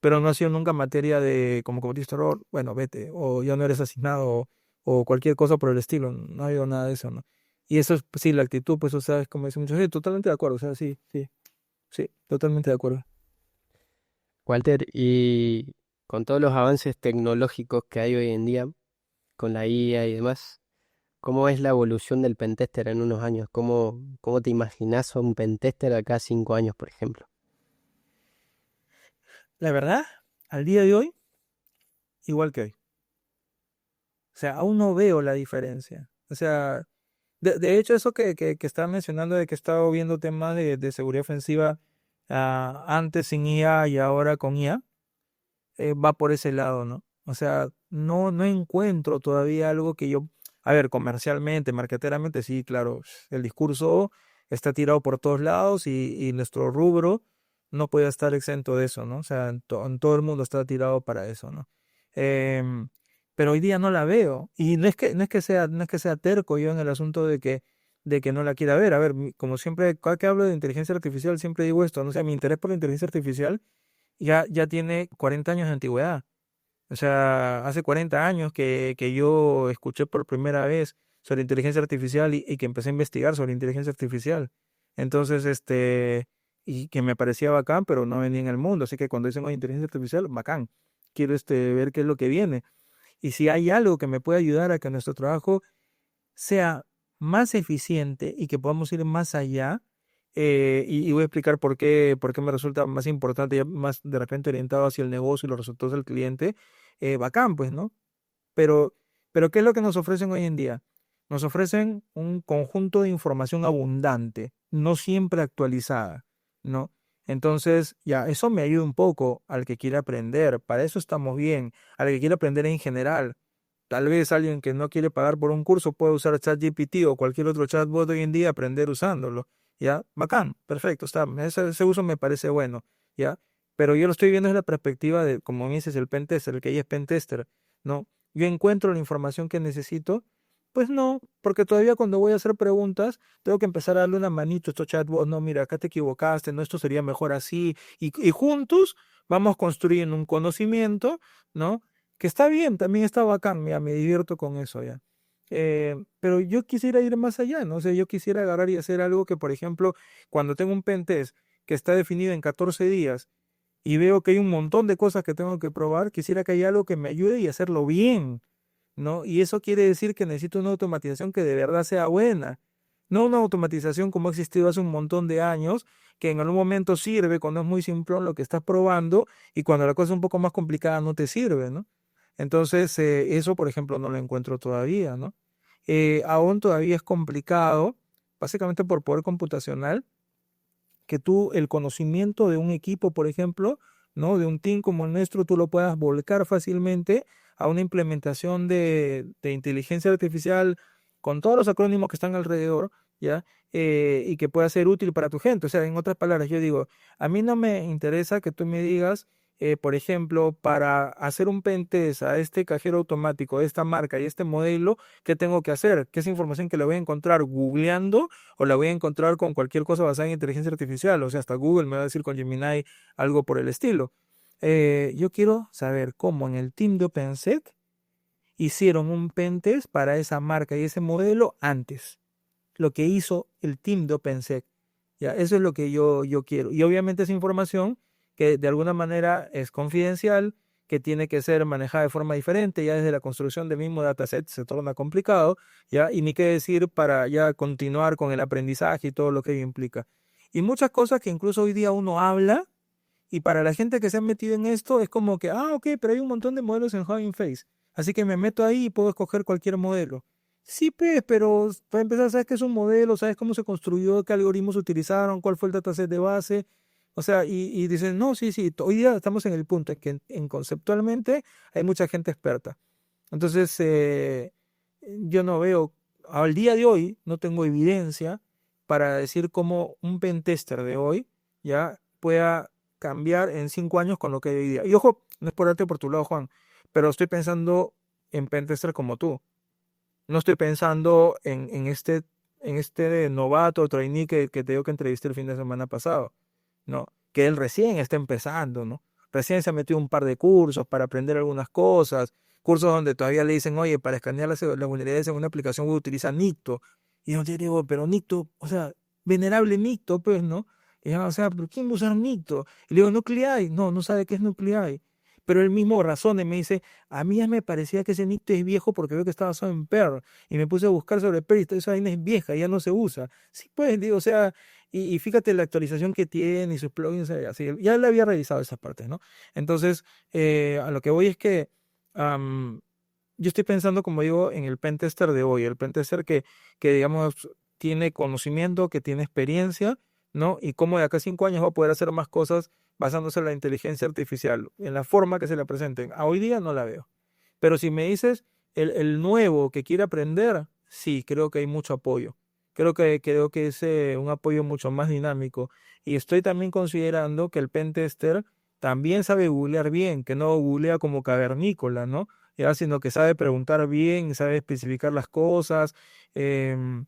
Pero no ha sido nunca materia de, como cometiste error, bueno, vete, o ya no eres asignado, o cualquier cosa por el estilo, no ha habido nada de eso, ¿no? Y eso es, pues, sí, la actitud, pues, o sea, es como dice muchos, sí, totalmente de acuerdo, o sea, sí, sí, sí, totalmente de acuerdo. Walter, y con todos los avances tecnológicos que hay hoy en día, con la IA y demás, ¿cómo es la evolución del pentester en unos años? ¿Cómo te imaginas a un pentester acá a 5 años, por ejemplo? La verdad, al día de hoy, igual que hoy. O sea, aún no veo la diferencia. O sea, de hecho, eso que estaba mencionando de que he estado viendo temas de seguridad ofensiva antes sin IA y ahora con IA, va por ese lado, ¿no? O sea, no encuentro todavía algo que yo, a ver, comercialmente, marketeramente, sí, claro, el discurso está tirado por todos lados y nuestro rubro no puede estar exento de eso, ¿no? O sea, en todo el mundo está tirado para eso, ¿no? Em, pero hoy día no la veo. Y no es que sea terco yo en el asunto de que no la quiera ver. A ver, como siempre, cada que hablo de inteligencia artificial, siempre digo esto, ¿no? O sea, mi interés por la inteligencia artificial ya tiene 40 años de antigüedad. O sea, hace 40 años que yo escuché por primera vez sobre inteligencia artificial y que empecé a investigar sobre inteligencia artificial. Entonces, y que me parecía bacán, pero no venía en el mundo. Así que cuando dicen, "Oye, inteligencia artificial, bacán. Quiero ver qué es lo que viene. Y si hay algo que me puede ayudar a que nuestro trabajo sea más eficiente y que podamos ir más allá. Y voy a explicar por qué me resulta más importante, ya más de repente orientado hacia el negocio y los resultados del cliente. Bacán, pues, ¿no? Pero, ¿qué es lo que nos ofrecen hoy en día? Nos ofrecen un conjunto de información abundante, no siempre actualizada, ¿no? Entonces, ya, eso me ayuda un poco al que quiera aprender, para eso estamos bien, al que quiera aprender en general. Tal vez alguien que no quiere pagar por un curso puede usar ChatGPT o cualquier otro chatbot hoy en día, aprender usándolo, ¿ya? Bacán, perfecto, está, ese uso me parece bueno, ¿ya? Pero yo lo estoy viendo desde la perspectiva de, como me dices, el pentester, el que ya es pentester, ¿no? Yo encuentro la información que necesito, pues no, porque todavía cuando voy a hacer preguntas, tengo que empezar a darle una manito a estos chatbots, no, mira, acá te equivocaste, no, esto sería mejor así, y juntos vamos construyendo un conocimiento, ¿no? Que está bien, también está bacán, mira, me divierto con eso ya. Pero yo quisiera ir más allá, ¿no? O sea, yo quisiera agarrar y hacer algo que, por ejemplo, cuando tengo un pentest que está definido en 14 días y veo que hay un montón de cosas que tengo que probar, quisiera que haya algo que me ayude y hacerlo bien, ¿no? Y eso quiere decir que necesito una automatización que de verdad sea buena, no una automatización como ha existido hace un montón de años, que en algún momento sirve cuando es muy simplón lo que estás probando y cuando la cosa es un poco más complicada no te sirve, ¿no? Entonces, eso, por ejemplo, no lo encuentro todavía, ¿no? Aún todavía es complicado, básicamente por poder computacional, que tú el conocimiento de un equipo, por ejemplo, ¿no? De un team como el nuestro, tú lo puedas volcar fácilmente a una implementación de inteligencia artificial con todos los acrónimos que están alrededor, ¿ya? Y que pueda ser útil para tu gente. O sea, en otras palabras, yo digo, a mí no me interesa que tú me digas, por ejemplo, para hacer un pentest a este cajero automático, de esta marca y este modelo, ¿qué tengo que hacer? ¿Qué es información que le voy a encontrar googleando o la voy a encontrar con cualquier cosa basada en inteligencia artificial? O sea, hasta Google me va a decir con Gemini algo por el estilo. Yo quiero saber cómo en el team de OpenSec hicieron un pentest para esa marca y ese modelo antes. Lo que hizo el team de OpenSec. Ya, eso es lo que yo quiero. Y obviamente esa información que de alguna manera es confidencial, que tiene que ser manejada de forma diferente, ya desde la construcción del mismo dataset se torna complicado, ya, y ni qué decir para ya continuar con el aprendizaje y todo lo que ello implica. Y muchas cosas que incluso hoy día uno habla, y para la gente que se ha metido en esto es como que, ok, pero hay un montón de modelos en Hugging Face, así que me meto ahí y puedo escoger cualquier modelo. Sí, pues, pero para empezar, sabes qué es un modelo, sabes cómo se construyó, qué algoritmos utilizaron, cuál fue el dataset de base. O sea, y dicen, no, sí, sí, hoy día estamos en el punto en que conceptualmente hay mucha gente experta. Entonces, yo no veo, al día de hoy, no tengo evidencia para decir cómo un pentester de hoy ya pueda cambiar en 5 años con lo que hay hoy día. Y ojo, no es por darte por tu lado, Juan, pero estoy pensando en pentester como tú. No estoy pensando en este novato trainee que te digo que entrevisté el fin de semana pasado, ¿no? Que él recién está empezando, ¿no? Recién se ha metido un par de cursos para aprender algunas cosas, cursos donde todavía le dicen, oye, para escanear las vulnerabilidades en una aplicación web utiliza Nicto. Y yo te digo, pero Nicto, o sea, venerable Nicto, pues, ¿no? Y yo, o sea, ¿pero quién va a usar Nicto? Y le digo, Nuclei. No, no sabe qué es Nuclei. Pero él mismo razona y me dice, a mí ya me parecía que ese Nicto es viejo porque veo que está basado en Perl. Y me puse a buscar sobre Perl y esa vaina es vieja, ya no se usa. Sí, pues, digo, o sea, y fíjate la actualización que tiene y sus plugins, así, ya le había revisado esa parte, ¿no? Entonces, a lo que voy es que am, yo estoy pensando, como digo, en el pentester de hoy, el pentester que digamos, tiene conocimiento, que tiene experiencia, ¿no? Y cómo de acá a 5 años va a poder hacer más cosas basándose en la inteligencia artificial, en la forma que se la presenten. A hoy día no la veo. Pero si me dices el nuevo que quiere aprender, sí, creo que hay mucho apoyo. Creo que es un apoyo mucho más dinámico. Y estoy también considerando que el pentester también sabe googlear bien, que no googlea como cavernícola, ¿no? Ya, sino que sabe preguntar bien, sabe especificar las cosas. em,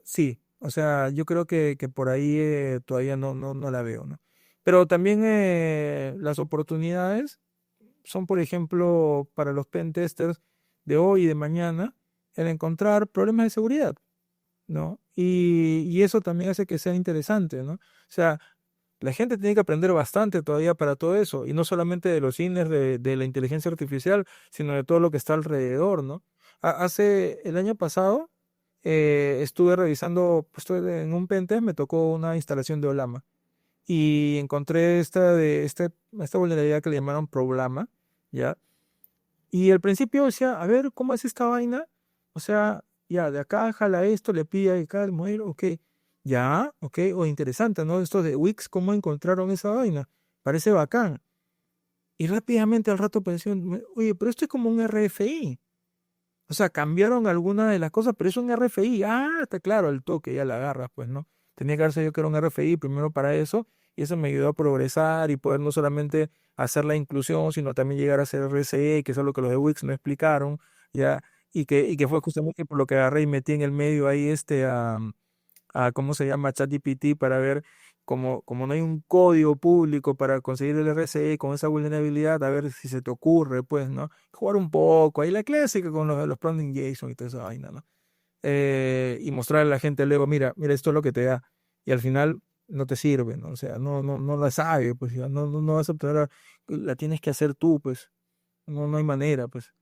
sí, o sea, yo creo que por ahí todavía no la veo, ¿no? Pero también las oportunidades son, por ejemplo, para los pentesters de hoy y de mañana, el encontrar problemas de seguridad, ¿no? Y eso también hace que sea interesante, ¿no? O sea, la gente tiene que aprender bastante todavía para todo eso, y no solamente de los cines de la inteligencia artificial, sino de todo lo que está alrededor, ¿no? Hace el año pasado estuve revisando, pues estuve en un pentest, me tocó una instalación de Olama y encontré esta vulnerabilidad que le llamaron Problema, ¿ya? Y al principio decía, a ver, ¿cómo es esta vaina? O sea, ya, de acá jala esto, le pide acá el modelo, ok. Ya, ok, o interesante, ¿no? Esto de Wix, ¿cómo encontraron esa vaina? Parece bacán. Y rápidamente al rato pensé, oye, pero esto es como un RFI. O sea, cambiaron algunas de las cosas, pero es un RFI. Ah, está claro, el toque ya la agarras, pues, ¿no? Tenía que haber sabido que era un RFI primero para eso, y eso me ayudó a progresar y poder no solamente hacer la inclusión, sino también llegar a hacer RCE, que es lo que los de Wix no explicaron, ya, y que fue justamente por lo que agarré y metí en el medio ahí ¿cómo se llama? ChatGPT para ver como no hay un código público para conseguir el RCE con esa vulnerabilidad, a ver si se te ocurre, pues, ¿no? Jugar un poco, ahí la clásica con los prompting JSON y toda esa vaina, ¿no? Y mostrarle a la gente luego, mira, mira, esto es lo que te da. Y al final no te sirve, ¿no? O sea, no la sabe, pues, ya, no vas a obtener, la tienes que hacer tú, pues, no hay manera, pues.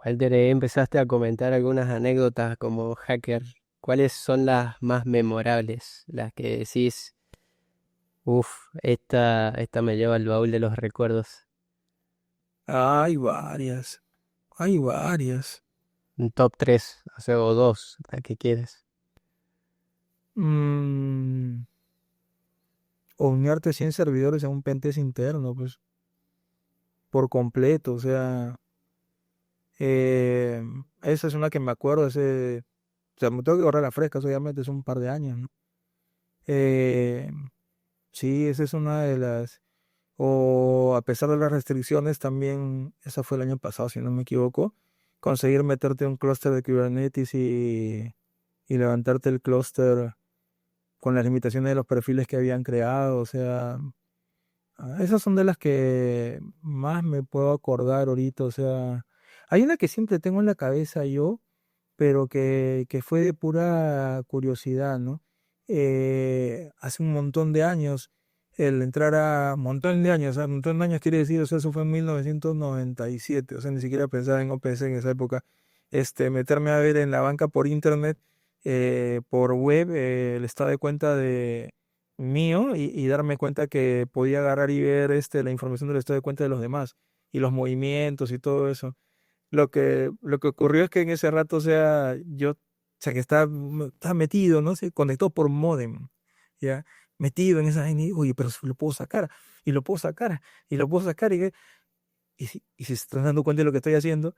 Walter, empezaste a comentar algunas anécdotas como hacker. ¿Cuáles son las más memorables? Las que decís, uff, esta me lleva al baúl de los recuerdos. Hay varias, hay varias. Un top 3, o dos, la que quieres. Mm, o unirte 100 servidores a un pentest interno, pues, por completo, o sea, eh, esa es una que me acuerdo, o sea, me tengo que correr la fresca, eso obviamente es un par de años, ¿no? Eh, sí, esa es una de las, o a pesar de las restricciones, también, esa fue el año pasado, si no me equivoco, conseguir meterte un clúster de Kubernetes y levantarte el clúster con las limitaciones de los perfiles que habían creado, o sea, esas son de las que más me puedo acordar ahorita, o sea, Hay una que siempre tengo en la cabeza yo, pero que fue de pura curiosidad, ¿no? Hace un montón de años, el entrar a montón de años, o sea, un montón de años quiere decir, o sea, eso fue en 1997, o sea, ni siquiera pensaba en OpenSea en esa época, meterme a ver en la banca por internet, por web, el estado de cuenta de mío y darme cuenta que podía agarrar y ver la información del estado de cuenta de los demás y los movimientos y todo eso. Lo que ocurrió es que en ese rato, o sea, yo, o sea, que estaba metido, ¿no? Se conectó por módem, ¿ya? Metido en esa vaina y, oye, pero si lo puedo sacar, y lo puedo sacar, y lo puedo sacar, y si se están dando cuenta de lo que estoy haciendo,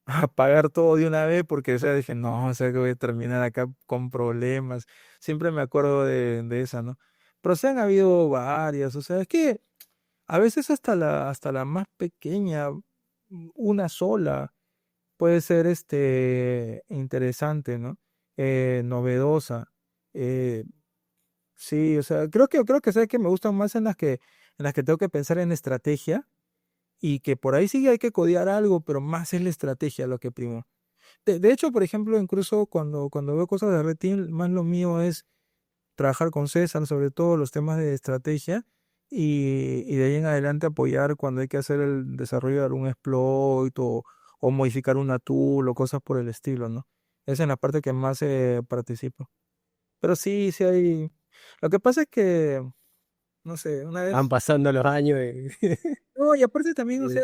apagar todo de una vez, porque, o sea, dije, no, o sea, que voy a terminar acá con problemas. Siempre me acuerdo de esa, ¿no? Pero se han habido varias, o sea, es que a veces hasta la más pequeña, una sola puede ser interesante, ¿no? Novedosa. Eh, sí, o sea, creo que sabes que me gustan más en las que tengo que pensar en estrategia y que por ahí sí hay que codear algo, pero más es la estrategia lo que primo. De hecho, por ejemplo, incluso cuando veo cosas de Red Team, más lo mío es trabajar con César, sobre todo los temas de estrategia, y de ahí en adelante apoyar cuando hay que hacer el desarrollo de algún exploit o modificar una tool o cosas por el estilo, ¿no? Esa es en la parte que más participo. Pero sí, sí hay. Lo que pasa es que, no sé, una Van vez. pasando los años y No, y aparte también, o sea,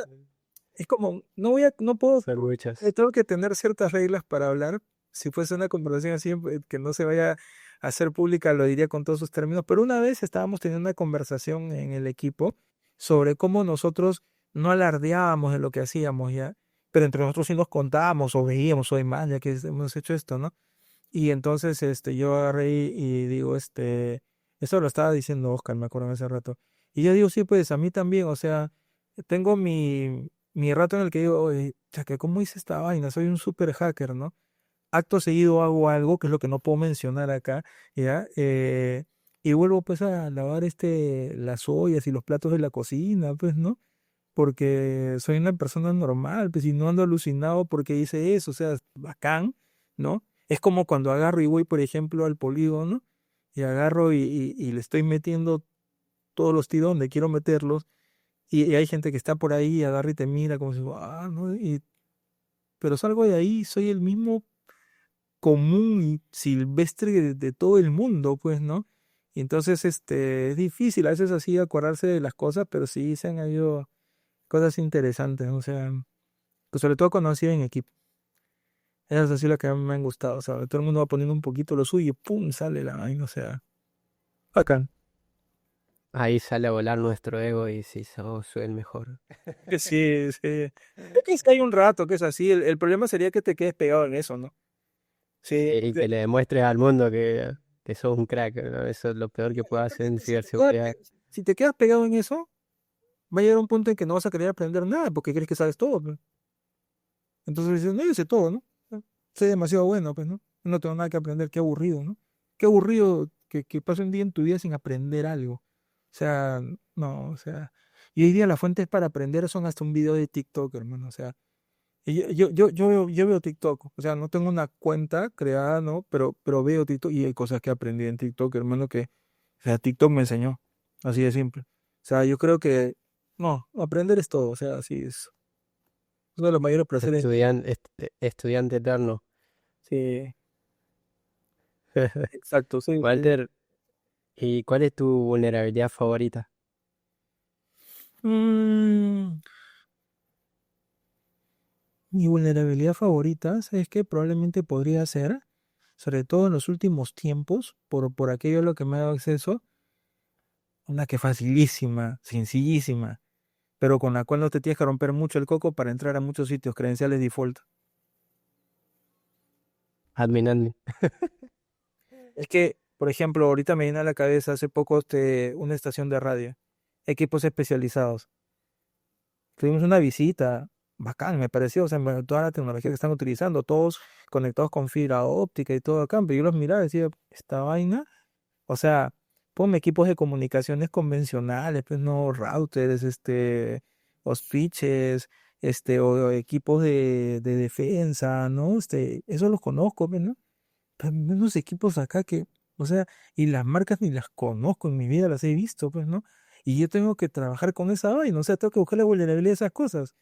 es como, no puedo, son muchas. tengo que tener ciertas reglas para hablar. Si fuese una conversación así, que no se vaya a hacer pública, lo diría con todos sus términos. Pero una vez estábamos teniendo una conversación en el equipo sobre cómo nosotros no alardeábamos de lo que hacíamos ya, pero entre nosotros sí nos contábamos o veíamos o demás, ya que hemos hecho esto, ¿no? Y entonces yo agarré y digo, eso lo estaba diciendo Oscar, me acuerdo hace rato. Y yo digo, sí, pues a mí también, o sea, tengo mi rato en el que digo, oye, que ¿cómo hice esta vaina? Soy un super hacker, ¿no? Acto seguido hago algo, que es lo que no puedo mencionar acá, ¿ya? Y vuelvo pues a lavar las ollas y los platos de la cocina, pues, ¿no? Porque soy una persona normal, pues, y no ando alucinado porque hice eso, o sea, bacán, ¿no? Es como cuando agarro y voy, por ejemplo, al polígono, y agarro y le estoy metiendo todos los tiros donde quiero meterlos, y hay gente que está por ahí, agarra y te mira como si, ¿no? Pero salgo de ahí, soy el mismo común y silvestre de todo el mundo, pues, ¿no? Y entonces, es difícil a veces así acordarse de las cosas, pero sí se han habido cosas interesantes, o sea, pues sobre todo cuando han sido en equipo. Esas han sido las que más me han gustado, o sea, todo el mundo va poniendo un poquito lo suyo y ¡pum! Sale la vaina, o sea, bacán. Ahí sale a volar nuestro ego y sí, soy el mejor. Que sí, sí. Es que hay un rato que es así, el problema sería que te quedes pegado en eso, ¿no? Sí, Y que le demuestres al mundo que sos un crack, ¿no? Eso es lo peor que puedes hacer en ciberseguridad. si te quedas pegado en eso, va a llegar un punto en que no vas a querer aprender nada porque crees que sabes todo, pues. Entonces dices, no, yo sé todo, ¿no? Soy demasiado bueno, pues, ¿no? No tengo nada que aprender, qué aburrido, ¿no? Qué aburrido que pase un día en tu vida sin aprender algo. O sea, no, o sea. Y hoy día las fuentes para aprender son hasta un video de TikTok, hermano. O sea, y yo veo TikTok. O sea, no tengo una cuenta creada, ¿no? Pero veo TikTok y hay cosas que aprendí en TikTok, hermano, o sea, TikTok me enseñó. Así de simple. O sea, yo creo que, no, aprender es todo. O sea, así es. Uno de los mayores placeres. Estudiante eterno. Sí, exacto, sí. Walter, ¿y cuál es tu vulnerabilidad favorita? Mm, mi vulnerabilidad favorita, ¿sabes qué? Probablemente podría ser, sobre todo en los últimos tiempos, por aquello a lo que me ha dado acceso, una que facilísima, sencillísima, pero con la cual no te tienes que romper mucho el coco para entrar a muchos sitios, credenciales default. Admin. Es que, por ejemplo, ahorita me viene a la cabeza hace poco una estación de radio, equipos especializados. Tuvimos una visita, bacán, me pareció, o sea, toda la tecnología que están utilizando, todos conectados con fibra óptica y todo acá, pero yo los miraba y decía, esta vaina, o sea, ponme equipos de comunicaciones convencionales, pues no routers, o switches, o equipos de defensa, ¿no? Eso los conozco, pues, ¿no? Pero unos equipos acá que, o sea, y las marcas ni las conozco en mi vida, las he visto, pues, ¿no? Y yo tengo que trabajar con esa vaina, o sea, tengo que buscar la vulnerabilidad de esas cosas.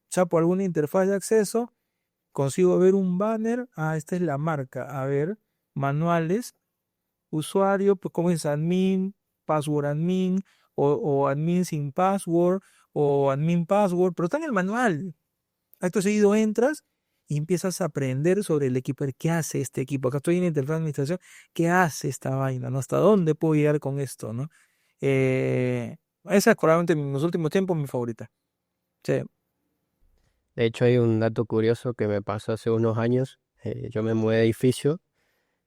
Chapo alguna interfaz de acceso, consigo ver un banner, esta es la marca, a ver, manuales, usuario, pues como es admin, password admin, o admin sin password, o admin password, pero está en el manual. Acto seguido entras y empiezas a aprender sobre el equipo, qué hace este equipo. Acá estoy en interfaz de administración, qué hace esta vaina, ¿no? ¿Hasta dónde puedo llegar con esto, ¿no? Esa es probablemente en los últimos tiempos mi favorita. Sí. De hecho, hay un dato curioso que me pasó hace unos años. Yo me mudé de edificio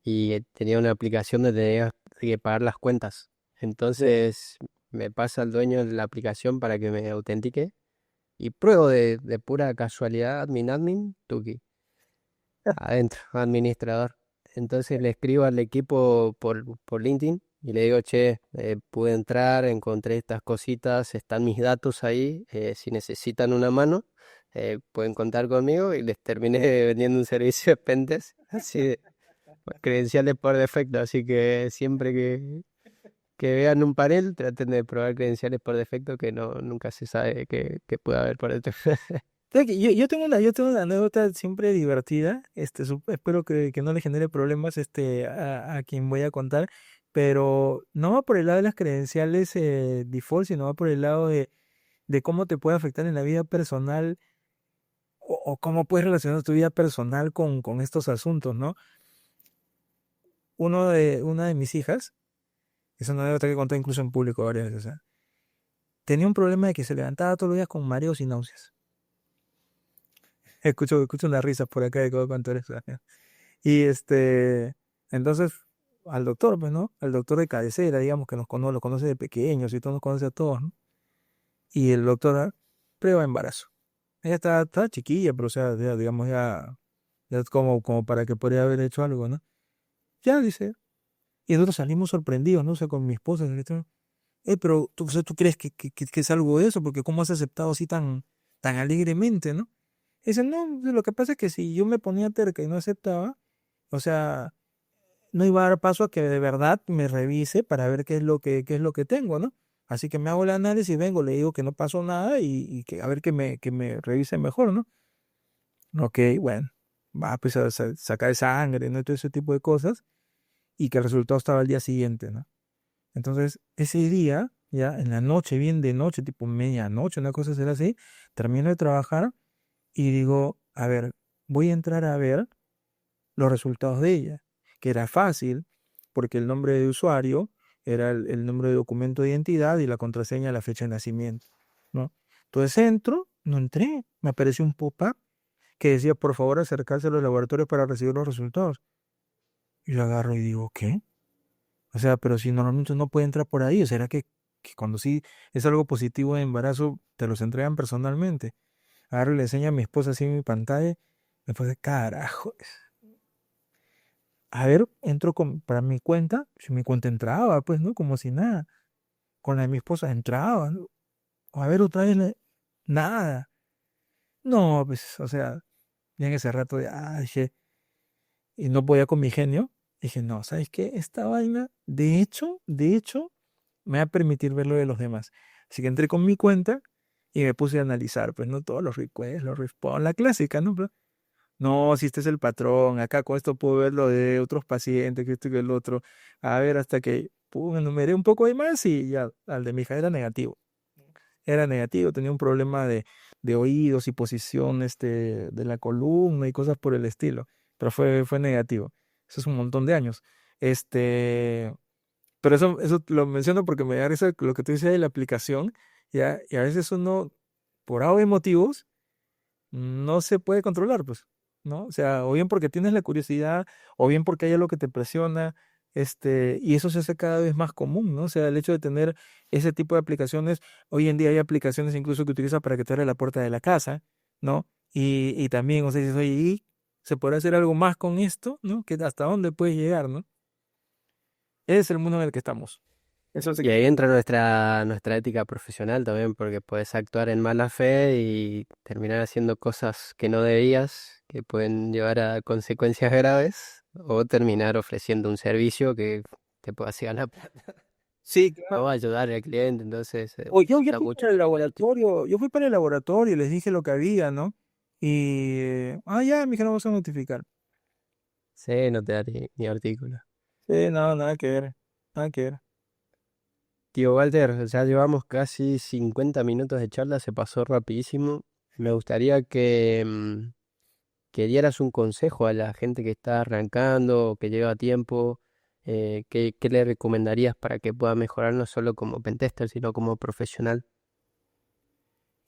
y tenía una aplicación donde tenía que pagar las cuentas. Entonces me pasa el dueño de la aplicación para que me autentique y pruebo de pura casualidad admin, Tuki, adentro, administrador. Entonces le escribo al equipo por LinkedIn y le digo, che, pude entrar, encontré estas cositas, están mis datos ahí, si necesitan una mano, pueden contar conmigo y les terminé vendiendo un servicio de Pentest, así de credenciales por defecto, así que siempre que vean un panel, traten de probar credenciales por defecto, que no, nunca se sabe que puede haber por detrás. ¿Sabes qué? Yo tengo una anécdota siempre divertida. Espero que no le genere problemas a quien voy a contar, pero no va por el lado de las credenciales default, sino va por el lado de cómo te puede afectar en la vida personal o cómo puedes relacionar tu vida personal con estos asuntos, ¿no? Una de mis hijas, es una anécdota que conté incluso en público varias veces, tenía un problema de que se levantaba todos los días con mareos y náuseas. Escucho unas risas por acá de cómo cuánto eres. Y entonces, al doctor, pues, ¿no? Al doctor de cabecera, digamos, que lo conoce de pequeños y todo nos conoce a todos, ¿no? Y el doctor prueba embarazo. Ella está chiquilla, pero o sea, digamos, ya es como para que podría haber hecho algo, ¿no? Ya, dice. Y nosotros salimos sorprendidos, ¿no? O sea, con mi esposa, pero tú, o sea, ¿tú crees que es algo de eso? Porque ¿cómo has aceptado así tan alegremente, ¿no? Y dice, no, lo que pasa es que si yo me ponía terca y no aceptaba, o sea, no iba a dar paso a que de verdad me revise para ver qué es lo que tengo, ¿no? Así que me hago el análisis, vengo, le digo que no pasó nada y que a ver que me revise mejor, ¿no? Ok, bueno, va pues a sacar sangre, ¿no? Y todo ese tipo de cosas y que el resultado estaba al día siguiente, ¿no? Entonces, ese día, ya en la noche, bien de noche, tipo medianoche, una cosa será así, termino de trabajar y digo, a ver, voy a entrar a ver los resultados de ella, que era fácil, porque el nombre de usuario era el nombre de documento de identidad y la contraseña la fecha de nacimiento, ¿no? Entonces entro, no entré, me apareció un pop-up que decía, por favor, acercarse a los laboratorios para recibir los resultados. Y yo agarro y digo, ¿qué? O sea, pero si normalmente no puede entrar por ahí, ¿o será que cuando sí es algo positivo de embarazo, te los entregan personalmente? Agarro y le enseño a mi esposa así en mi pantalla, después de carajo. A ver, entro para mi cuenta, si mi cuenta entraba, pues, ¿no? Como si nada. Con la de mi esposa entraba, ¿no? A ver, otra vez, nada. No, pues, o sea, ya en ese rato de, dije, y no podía con mi genio, dije, no, ¿sabes qué? Esta vaina, de hecho, me va a permitir ver lo de los demás. Así que entré con mi cuenta y me puse a analizar, pues, ¿no? Todos los requests, los response, la clásica, ¿no? No, si este es el patrón, acá con esto puedo ver lo de otros pacientes, que esto y que el otro. A ver, hasta que enumeré un poco de más y ya, al de mi hija era negativo. Era negativo, tenía un problema de oídos y posición de la columna y cosas por el estilo. Pero fue negativo. Eso es un montón de años. Pero eso lo menciono porque me da risa lo que tú dices de la aplicación, ¿ya? Y a veces uno, por algo de motivos, no se puede controlar, pues, ¿no? O sea, o bien porque tienes la curiosidad, o bien porque hay algo que te presiona, y eso se hace cada vez más común, ¿no? O sea, el hecho de tener ese tipo de aplicaciones, hoy en día hay aplicaciones incluso que utilizas para que te abra la puerta de la casa, ¿no? Y también, o sea, dices, oye, ¿y se puede hacer algo más con esto, ¿no? Que hasta dónde puedes llegar, ¿no? Ese es el mundo en el que estamos. Eso se Y ahí entra nuestra ética profesional también, porque puedes actuar en mala fe y terminar haciendo cosas que no debías, que pueden llevar a consecuencias graves, o terminar ofreciendo un servicio que te pueda hacer ganar plata Sí, o claro. ayudar al cliente, entonces O yo da fui mucho. para el laboratorio, yo fui para el laboratorio y les dije lo que había, ¿no? Y, ya, me dijeron, vamos a notificar. Sí, no te da ni artículo. Sí, no, nada que ver, nada que ver. Tío Walter, ya llevamos casi 50 minutos de charla, se pasó rapidísimo. Me gustaría que dieras un consejo a la gente que está arrancando o que lleva tiempo. ¿Qué le recomendarías para que pueda mejorar no solo como pentester, sino como profesional?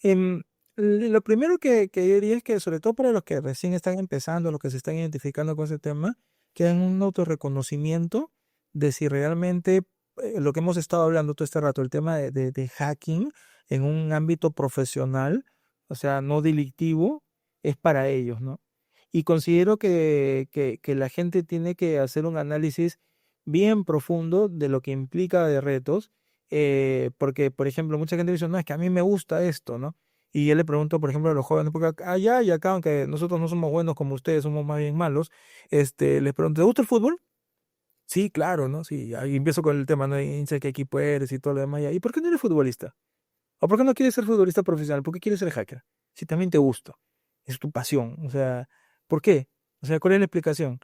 Em, lo primero que yo diría es que, sobre todo para los que recién están empezando, los que se están identificando con ese tema, que hagan un autorreconocimiento de si realmente lo que hemos estado hablando todo este rato, el tema de hacking en un ámbito profesional, o sea, no delictivo, es para ellos, ¿no? Y considero que la gente tiene que hacer un análisis bien profundo de lo que implica de retos, porque, por ejemplo, mucha gente dice, no, es que a mí me gusta esto, ¿no? Y yo le pregunto, por ejemplo, a los jóvenes, porque allá y acá, aunque nosotros no somos buenos como ustedes, somos más bien malos, les pregunto, ¿te gusta el fútbol? Sí, claro, ¿no? Sí, ahí empiezo con el tema, ¿no? Y dice qué equipo eres y todo lo demás. ¿Y por qué no eres futbolista? ¿O por qué no quieres ser futbolista profesional? ¿Por qué quieres ser hacker? Si también te gusta, es tu pasión, o sea, ¿por qué? O sea, ¿cuál es la explicación?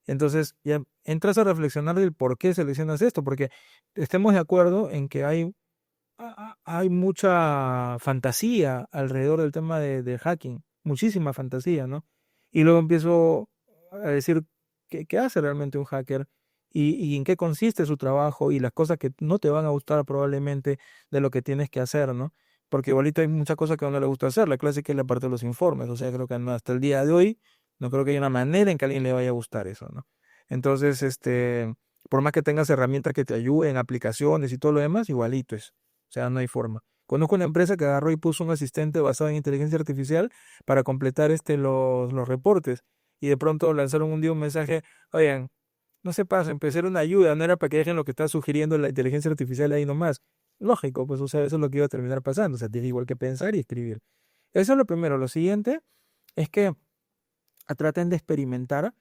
Entonces ya entras a reflexionar del por qué seleccionas esto, porque estemos de acuerdo en que hay mucha fantasía alrededor del tema del hacking, muchísima fantasía, ¿no? Y luego empiezo a decir qué hace realmente un hacker y en qué consiste su trabajo y las cosas que no te van a gustar probablemente de lo que tienes que hacer, ¿no? Porque igualito hay muchas cosas que a uno le gusta hacer, la clásica es la parte de los informes, o sea, creo que hasta el día de hoy no creo que haya una manera en que a alguien le vaya a gustar eso, ¿no? Entonces, por más que tengas herramientas que te ayuden, aplicaciones y todo lo demás, igualito es. O sea, no hay forma. Conozco una empresa que agarró y puso un asistente basado en inteligencia artificial para completar los reportes. Y de pronto lanzaron un día un mensaje, oigan, no se pasen, empezar una ayuda, no era para que dejen lo que está sugiriendo la inteligencia artificial ahí nomás. Lógico, pues, o sea, eso es lo que iba a terminar pasando. O sea, tiene igual que pensar y escribir. Eso es lo primero. Lo siguiente es que traten de experimentar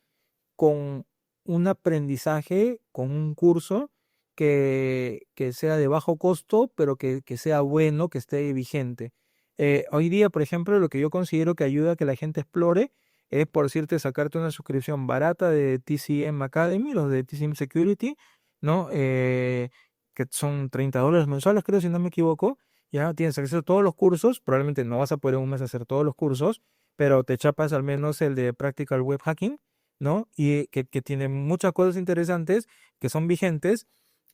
con un aprendizaje, con un curso que sea de bajo costo, pero que sea bueno, que esté vigente. Hoy día, por ejemplo, lo que yo considero que ayuda a que la gente explore es, por decirte, sacarte una suscripción barata de TCM Academy, los de TCM Security, ¿no? Que son $30 mensuales, creo, si no me equivoco. Ya tienes acceso a todos los cursos, probablemente no vas a poder en un mes hacer todos los cursos, pero te chapas al menos el de Practical Web Hacking, ¿no? Y que tiene muchas cosas interesantes que son vigentes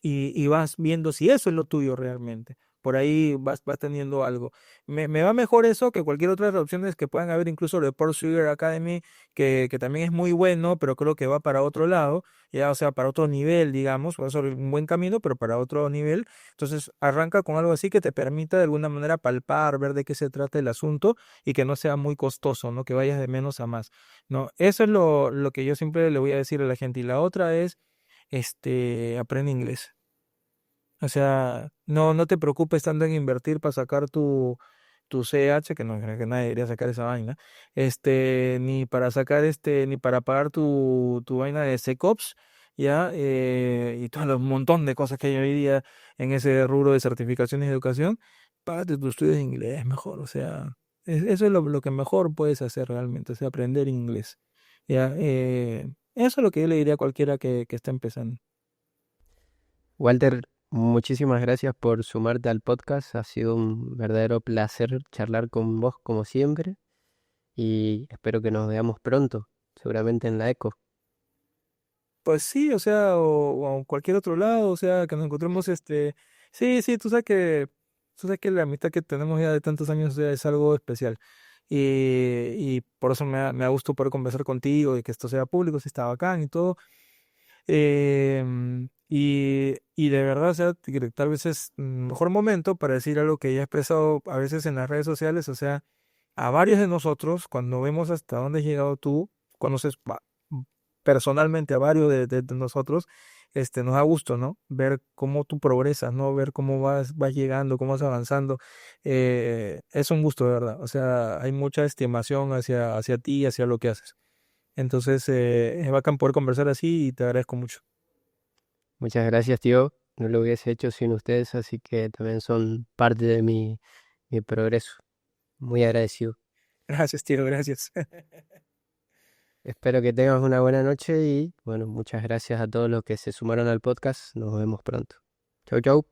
y vas viendo si eso es lo tuyo realmente. Por ahí vas teniendo algo. Me va mejor eso que cualquier otra de las opciones que puedan haber, incluso de Pursuer Academy, que también es muy bueno, pero creo que va para otro lado, ya, o sea, para otro nivel, digamos, va a ser un buen camino, pero para otro nivel. Entonces, arranca con algo así que te permita de alguna manera palpar, ver de qué se trata el asunto y que no sea muy costoso, ¿no? Que vayas de menos a más. No, eso es lo que yo siempre le voy a decir a la gente. Y la otra es, aprende inglés. O sea, no te preocupes tanto en invertir para sacar tu CH, que no creo que nadie debería sacar esa vaina, ni para sacar ni para pagar tu vaina de SecOps, ya, y todo el montón de cosas que hay hoy día en ese rubro de certificaciones y educación, págate tus estudios de inglés mejor, o sea, eso es lo que mejor puedes hacer realmente, o sea, aprender inglés, ya, eso es lo que yo le diría a cualquiera que está empezando. Walter, muchísimas gracias por sumarte al podcast. Ha sido un verdadero placer charlar con vos como siempre y espero que nos veamos pronto, seguramente en la Eco. Pues sí, o sea, o cualquier otro lado, o sea, que nos encontremos, sí, sí, tú sabes que la amistad que tenemos ya de tantos años, o sea, es algo especial. Y por eso me da gusto poder conversar contigo y que esto sea público, si está bacán y todo. Y de verdad, o sea, que tal vez es un mejor momento para decir algo que ya he expresado a veces en las redes sociales, o sea, a varios de nosotros, cuando vemos hasta dónde has llegado tú, conoces personalmente a varios de nosotros, nos da gusto, ¿no? Ver cómo tú progresas, ¿no? Ver cómo vas llegando, cómo vas avanzando. Es un gusto, de verdad. O sea, hay mucha estimación hacia ti y hacia lo que haces. Entonces, es bacán poder conversar así y te agradezco mucho. Muchas gracias, tío. No lo hubiese hecho sin ustedes, así que también son parte de mi progreso. Muy agradecido. Gracias, tío, gracias. Espero que tengas una buena noche y bueno, muchas gracias a todos los que se sumaron al podcast. Nos vemos pronto. Chau, chau.